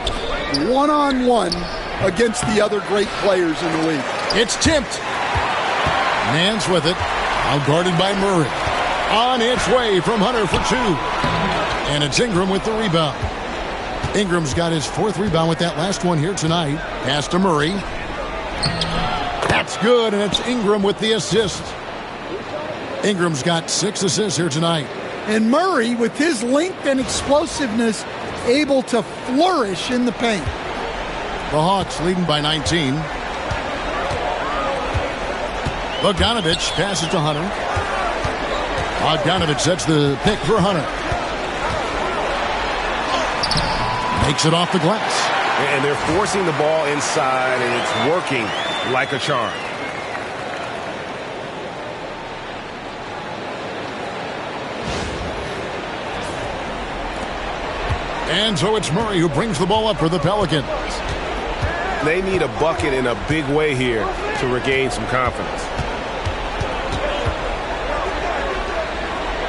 one-on-one against the other great players in the league. It's tipped. Nance with it. Now guarded by Murray. On its way from Hunter for 2. And it's Ingram with the rebound. Ingram's got his 4th rebound with that last one here tonight. Pass to Murray. That's good, and it's Ingram with the assist. Ingram's got 6 assists here tonight. And Murray, with his length and explosiveness, able to flourish in the paint. The Hawks leading by 19. Bogdanovic passes to Hunter. Bogdanovic sets the pick for Hunter. Makes it off the glass. And they're forcing the ball inside, and it's working like a charm. And so it's Murray who brings the ball up for the Pelicans. They need a bucket in a big way here to regain some confidence.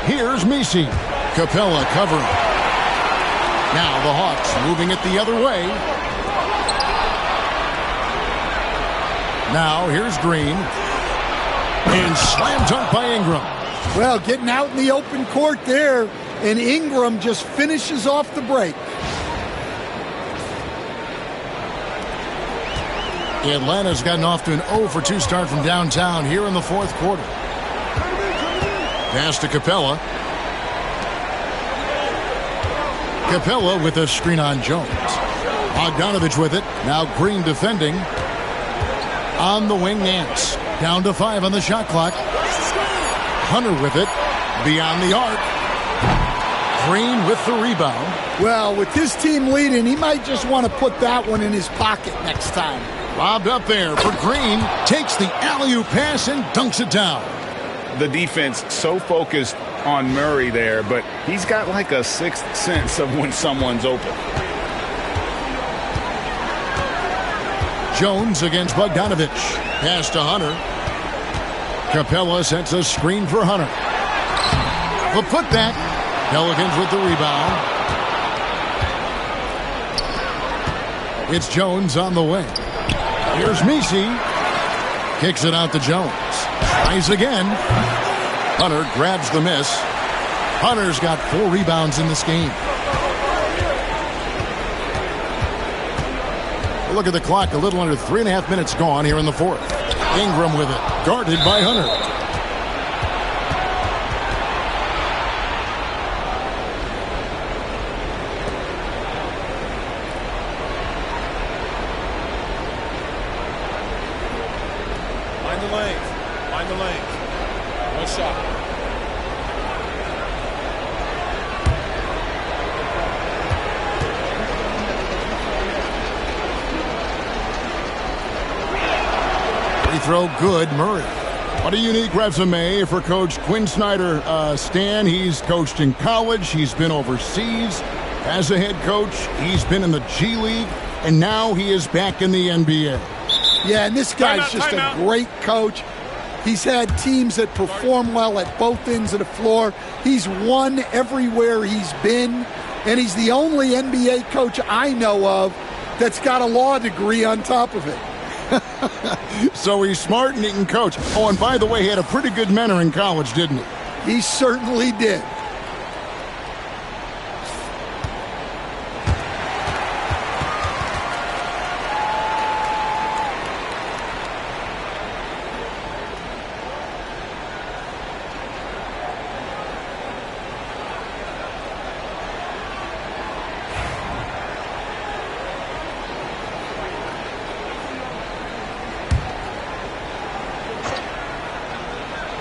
Here's Misi. Capella covering. Now the Hawks moving it the other way. Now here's Green. And slam dunk by Ingram. Well, getting out in the open court there, and Ingram just finishes off the break. Atlanta's gotten off to an 0 for 2 start from downtown here in the fourth quarter. Pass to Capella. Capella with a screen on Jones. Bogdanovich with it. Now Green defending. On the wing, Nance. Down to 5 on the shot clock. Hunter with it. Beyond the arc. Green with the rebound. Well, with his team leading, he might just want to put that one in his pocket next time. Lobbed up there for Green. Takes the alley-oop pass and dunks it down. The defense so focused on Murray there, but he's got like a sixth sense of when someone's open. Jones against Bogdanovich. Pass to Hunter. Capella sets a screen for Hunter. The putback. Pelicans with the rebound. It's Jones on the wing. Here's Misi. Kicks it out to Jones. Tries again. Hunter grabs the miss. Hunter's got 4 rebounds in this game. Look at the clock. A little under 3.5 minutes gone here in the fourth. Ingram with it. Guarded by Hunter. Find the lanes. Find the lanes. One shot. Free throw good, Murray. What a unique resume for Coach Quinn Snyder. Stan, he's coached in college. He's been overseas as a head coach. He's been in the G League, and now he is back in the NBA. Yeah, and this guy's just a great coach. He's had teams that perform well at both ends of the floor. He's won everywhere he's been, and he's the only NBA coach I know of that's got a law degree on top of it. So he's smart and he can coach. Oh, and by the way, he had a pretty good mentor in college, didn't he? He certainly did.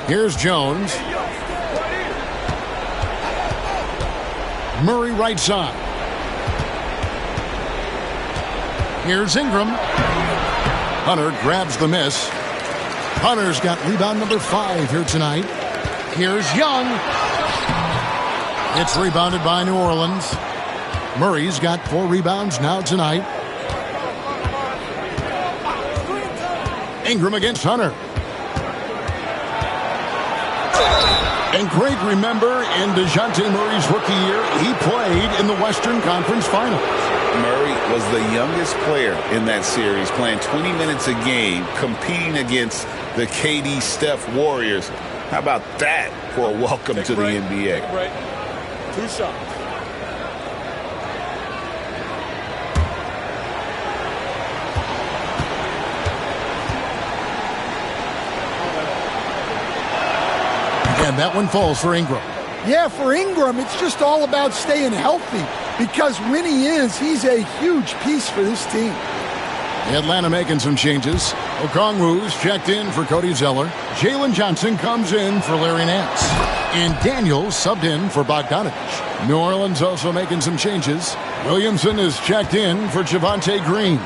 Here's Jones. Murray right side. Here's Ingram. Hunter grabs the miss. Hunter's got rebound number 5 here tonight. Here's Young. It's rebounded by New Orleans. Murray's got 4 rebounds now tonight. Ingram against Hunter. And Greg, remember, in DeJounte Murray's rookie year, he played in the Western Conference Finals. Murray was the youngest player in that series, playing 20 minutes a game, competing against the KD Steph Warriors. How about that for a welcome to the NBA? 2 shots. And that one falls for Ingram. Yeah, for Ingram, it's just all about staying healthy because when he is, he's a huge piece for this team. Atlanta making some changes. Okongwu's checked in for Cody Zeller. Jalen Johnson comes in for Larry Nance. And Daniels subbed in for Bogdanovich. New Orleans also making some changes. Williamson is checked in for Javonte Green.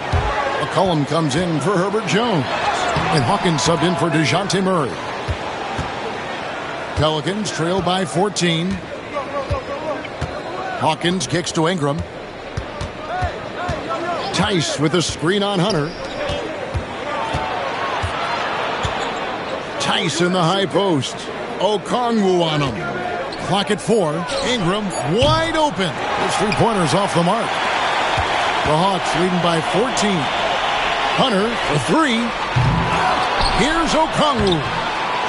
McCollum comes in for Herbert Jones. And Hawkins subbed in for DeJounte Murray. Pelicans trail by 14. Hawkins kicks to Ingram. Tice with a screen on Hunter. Tice in the high post. Okongwu on him. Clock at 4. Ingram wide open. His three-pointer's off the mark. The Hawks leading by 14. Hunter for 3. Here's Okongwu.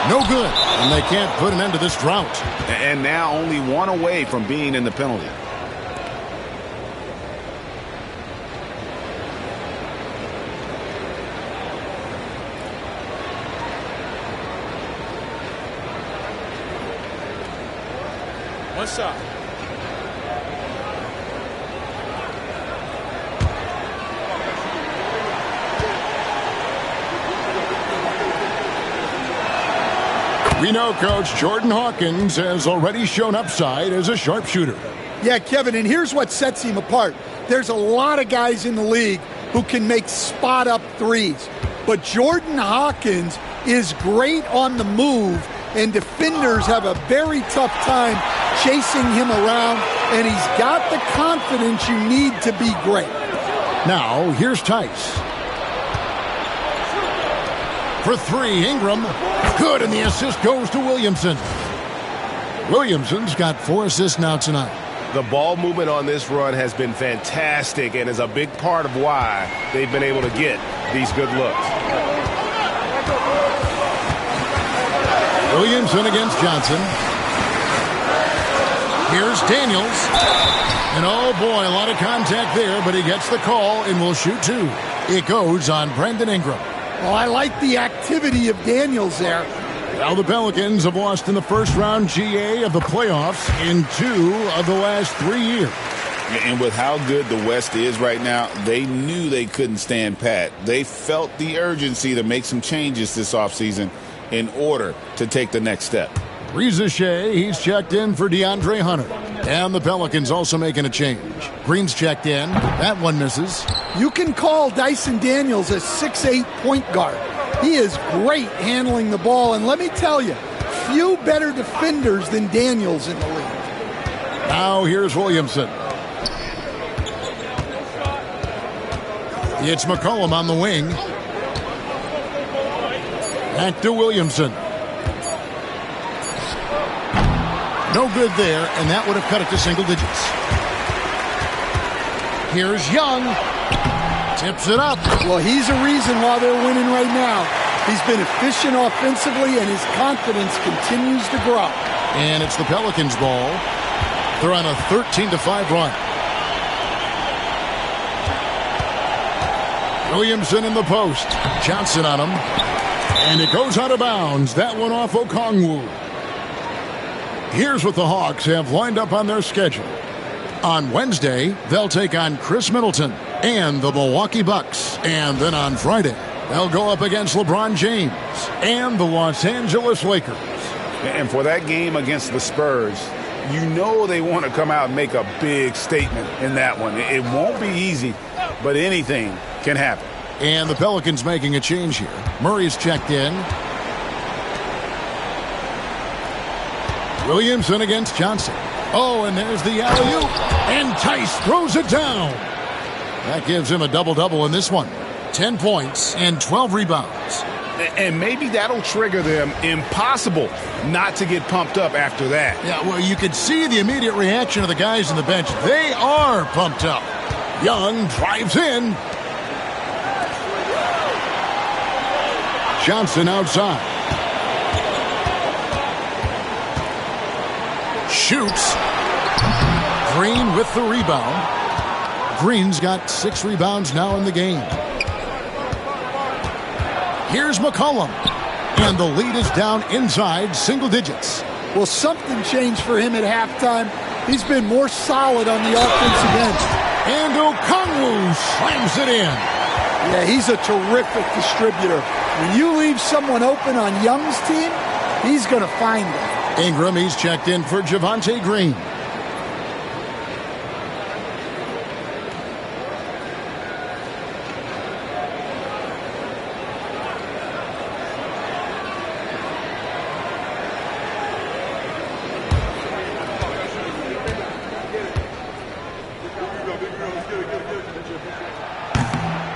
No good, and they can't put an end to this drought. And now only one away from being in the penalty. One shot. We know Coach Jordan Hawkins has already shown upside as a sharpshooter. Yeah, Kevin, and here's what sets him apart. There's a lot of guys in the league who can make spot-up threes. But Jordan Hawkins is great on the move, and defenders have a very tough time chasing him around, and he's got the confidence you need to be great. Now, here's Tice. For 3, Ingram. Good, and the assist goes to Williamson. Williamson's got 4 assists now tonight. The ball movement on this run has been fantastic and is a big part of why they've been able to get these good looks. Williamson against Johnson. Here's Daniels. And oh boy, a lot of contact there, but he gets the call and will shoot 2. It goes on Brandon Ingram. Well, I like the activity of Daniels there. Now the Pelicans have lost in the first round GA of the playoffs in 2 of the last 3 years. And with how good the West is right now, they knew they couldn't stand pat. They felt the urgency to make some changes this offseason in order to take the next step. Reza Shea, he's checked in for DeAndre Hunter. And the Pelicans also making a change. Green's checked in. That one misses. You can call Dyson Daniels a 6'8" point guard. He is great handling the ball. And let me tell you, few better defenders than Daniels in the league. Now here's Williamson. It's McCollum on the wing. Back to Williamson. No good there, and that would have cut it to single digits. Here's Young. Tips it up. Well, he's a reason why they're winning right now. He's been efficient offensively, and his confidence continues to grow. And it's the Pelicans' ball. They're on a 13-5 run. Williamson in the post. Johnson on him. And it goes out of bounds. That one off Okongwu. Here's what the Hawks have lined up on their schedule. On Wednesday, they'll take on Chris Middleton and the Milwaukee Bucks. And then on Friday, they'll go up against LeBron James and the Los Angeles Lakers. And for that game against the Spurs, you know they want to come out and make a big statement in that one. It won't be easy, but anything can happen. And the Pelicans making a change here. Murray's checked in. Williamson against Johnson. Oh, and there's the alley-oop. And Tice throws it down. That gives him a double-double in this one. 10 points and 12 rebounds. And maybe that'll trigger them. Impossible not to get pumped up after that. Yeah, well, you could see the immediate reaction of the guys on the bench. They are pumped up. Young drives in. Johnson outside. Shoots. Green with the rebound. Green's got 6 rebounds now in the game. Here's McCollum. And the lead is down inside single digits. Well, something changed for him at halftime. He's been more solid on the offensive end. And Okongwu slams it in. Yeah, he's a terrific distributor. When you leave someone open on Young's team, he's going to find them. Ingram, he's checked in for Javonte Green.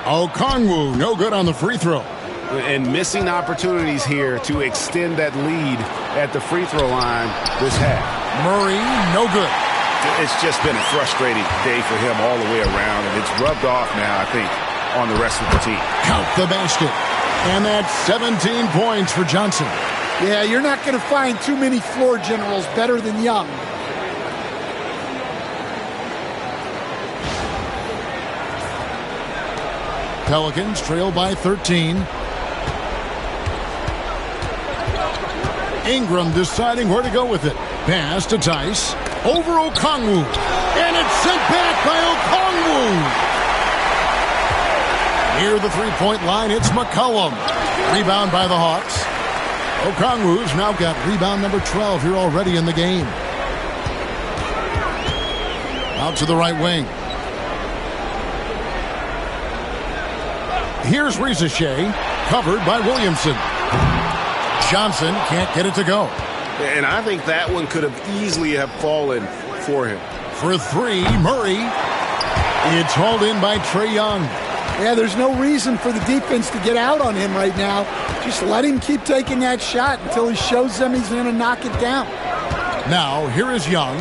Okongwu, no good on the free throw. And missing opportunities here to extend that lead at the free throw line this half. Murray, no good. It's just been a frustrating day for him all the way around, and it's rubbed off now, I think, on the rest of the team. Count the basket. And that's 17 points for Johnson. Yeah, you're not going to find too many floor generals better than Young. Pelicans trail by 13. Ingram deciding where to go with it. Pass to Tice. Over Okongwu. And it's sent back by Okongwu. Near the three-point line, it's McCollum. Rebound by the Hawks. Okongwu's now got rebound number 12 here already in the game. Out to the right wing. Here's Rizachet, covered by Williamson. Johnson can't get it to go. And I think that one could have easily have fallen for him. For three, Murray. It's hauled in by Trae Young. Yeah, there's no reason for the defense to get out on him right now. Just let him keep taking that shot until he shows them he's going to knock it down. Now, here is Young.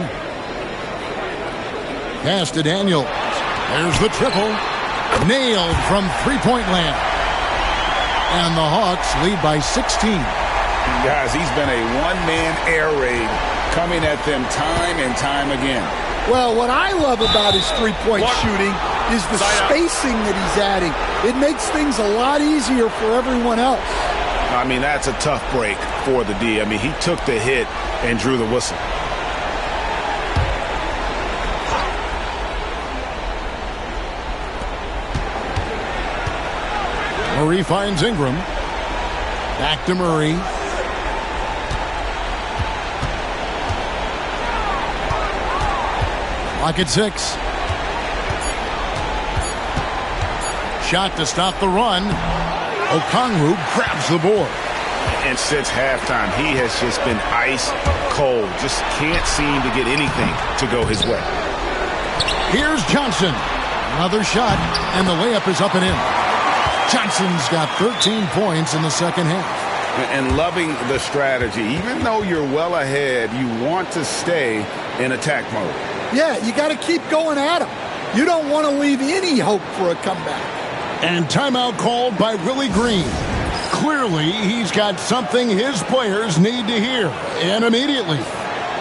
Pass to Daniels. There's the triple. Nailed from three-point land. And the Hawks lead by 16. Guys, he's been a one-man air raid coming at them time and time again. Well, what I love about his three-point shooting is the spacing that he's adding. It makes things a lot easier for everyone else. I mean, that's a tough break for the D. I mean, he took the hit and drew the whistle. Murray finds Ingram. Back to Murray. Clock at 6. Shot to stop the run. Okongwu grabs the board. And since halftime, he has just been ice cold. Just can't seem to get anything to go his way. Here's Johnson. Another shot, and the layup is up and in. Johnson's got 13 points in the second half. And loving the strategy. Even though you're well ahead, you want to stay in attack mode. Yeah, you got to keep going at him. You don't want to leave any hope for a comeback. And timeout called by Willie Green. Clearly, he's got something his players need to hear, and immediately.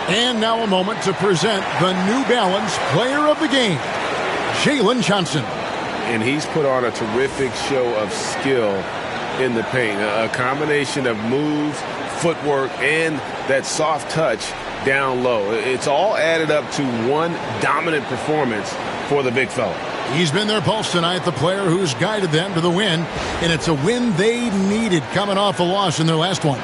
And now a moment to present the New Balance Player of the Game, Jalen Johnson. And he's put on a terrific show of skill in the paint. A combination of moves, footwork, and that soft touch down low. It's all added up to one dominant performance for the big fella. He's been their pulse tonight, the player who's guided them to the win, and it's a win they needed coming off a loss in their last one.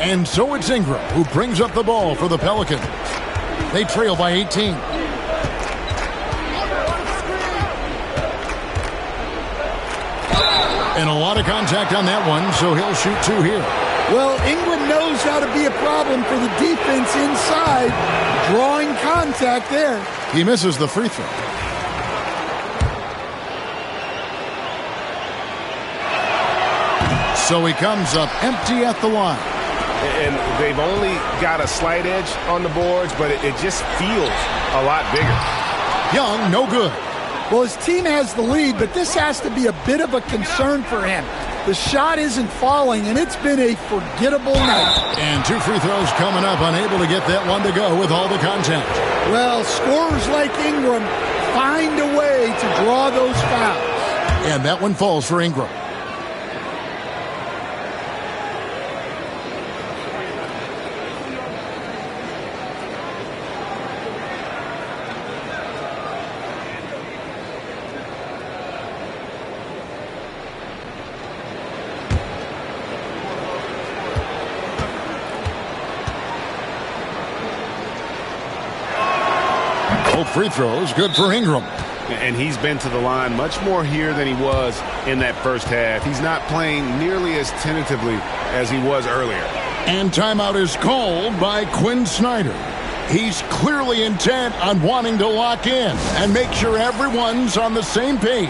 And so it's Ingram who brings up the ball for the Pelicans. They trail by 18. And a lot of contact on that one, so he'll shoot two here. Well, Ingram knows how to be a problem for the defense inside, drawing contact there. He misses the free throw. So he comes up empty at the line. And they've only got a slight edge on the boards, but it just feels a lot bigger. Young, no good. Well, his team has the lead, but this has to be a bit of a concern for him. The shot isn't falling, and it's been a forgettable night. And two free throws coming up, unable to get that one to go with all the contact. Well, scorers like Ingram find a way to draw those fouls. And that one falls for Ingram. Free throws, good for Ingram. And he's been to the line much more here than he was in that first half. He's not playing nearly as tentatively as he was earlier. And timeout is called by Quinn Snyder. He's clearly intent on wanting to lock in and make sure everyone's on the same page.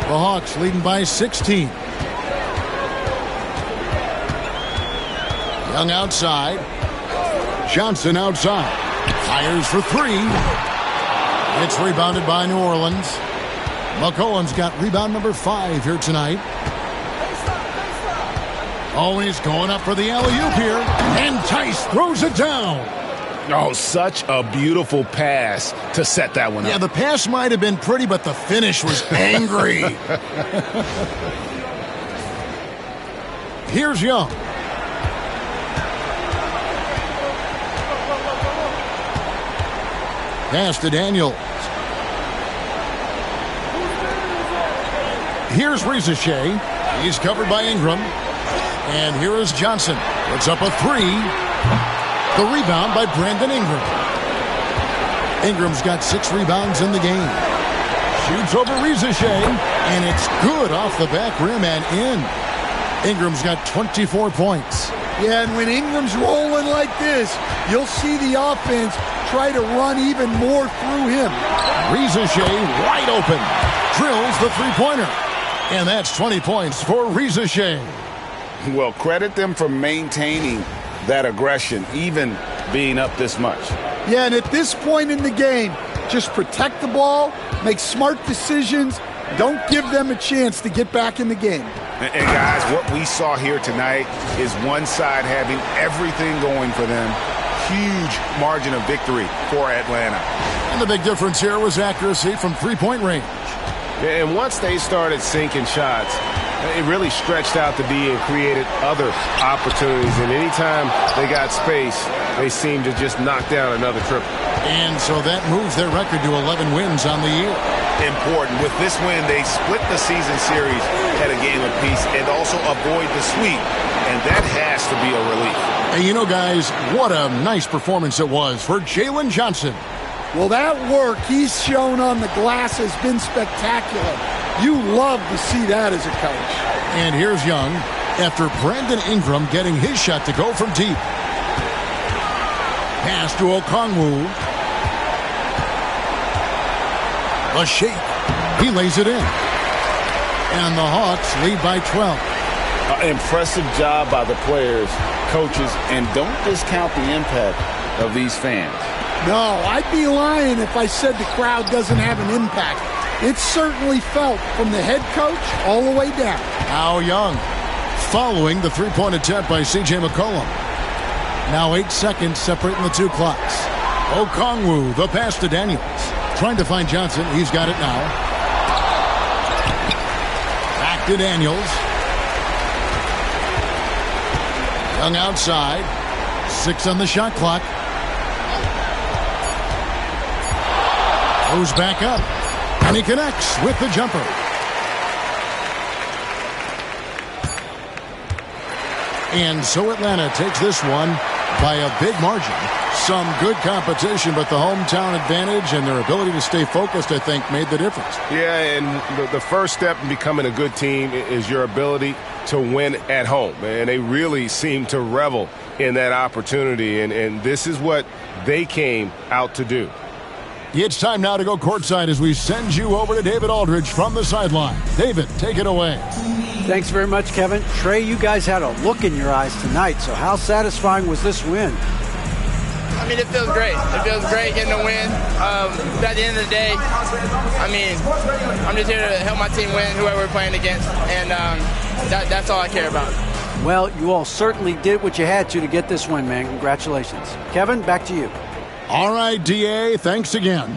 The Hawks leading by 16. Young outside. Johnson outside. Fires for three. It's rebounded by New Orleans. McCollum's got rebound number 5 here tonight. Always going up for the alley-oop here. And Tice throws it down. Oh, such a beautiful pass to set that one up. Yeah, the pass might have been pretty, but the finish was angry. Here's Young. Pass to Daniels. Here's Ricochet. He's covered by Ingram. And here is Johnson. Puts up a three. The rebound by Brandon Ingram. Ingram's got 6 rebounds in the game. Shoots over Ricochet. And it's good off the back rim and in. Ingram's got 24 points. Yeah, and when Ingram's rolling like this, you'll see the offense try to run even more through him. Ricochet wide open. Drills the three-pointer. And that's 20 points for Ricochet. Well, credit them for maintaining that aggression, even being up this much. Yeah, and at this point in the game, just protect the ball, make smart decisions, don't give them a chance to get back in the game. And guys, what we saw here tonight is one side having everything going for them. Huge margin of victory for Atlanta. And the big difference here was accuracy from three-point range. And once they started sinking shots, it really stretched out to be and created other opportunities. And anytime they got space, they seemed to just knock down another triple. And so that moves their record to 11 wins on the year. Important. With this win, they split the season series at a game apiece and also avoid the sweep. And that has to be a relief. And you know, guys, what a nice performance it was for Jalen Johnson. Well, that work he's shown on the glass has been spectacular. You love to see that as a coach. And here's Young after Brandon Ingram getting his shot to go from deep. Pass to Okongwu. A shake. He lays it in. And the Hawks lead by 12. Impressive job by the players, coaches, and don't discount the impact of these fans. No, I'd be lying if I said the crowd doesn't have an impact. It's certainly felt from the head coach all the way down. Now Young following the three-point attempt by C.J. McCollum. Now 8 seconds separating the two clocks. Okongwu, the pass to Daniels. Trying to find Johnson. He's got it now. Back to Daniels. Young outside. 6 on the shot clock. Goes back up. And he connects with the jumper. And so Atlanta takes this one by a big margin. Some good competition, but the hometown advantage and their ability to stay focused, I think, made the difference. Yeah, and the first step in becoming a good team is your ability to win at home. And they really seem to revel in that opportunity, and this is what they came out to do. It's time now to go courtside as we send you over to David Aldridge from the sideline. David, take it away. Thanks very much, Kevin. Trey, you guys had a look in your eyes tonight, so how satisfying was this win? I mean, it feels great. It feels great getting the win. But at the end of the day, I mean, I'm just here to help my team win, whoever we're playing against, and that's all I care about. Well, you all certainly did what you had to get this win, man. Congratulations. Kevin, back to you. All right, D.A., thanks again.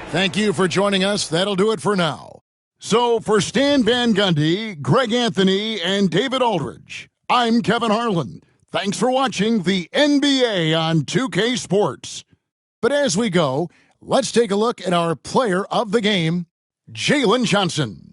Thank you for joining us. That'll do it for now. So for Stan Van Gundy, Greg Anthony, and David Aldridge, I'm Kevin Harlan. Thanks for watching the NBA on 2K Sports. But as we go, let's take a look at our player of the game, Jalen Johnson.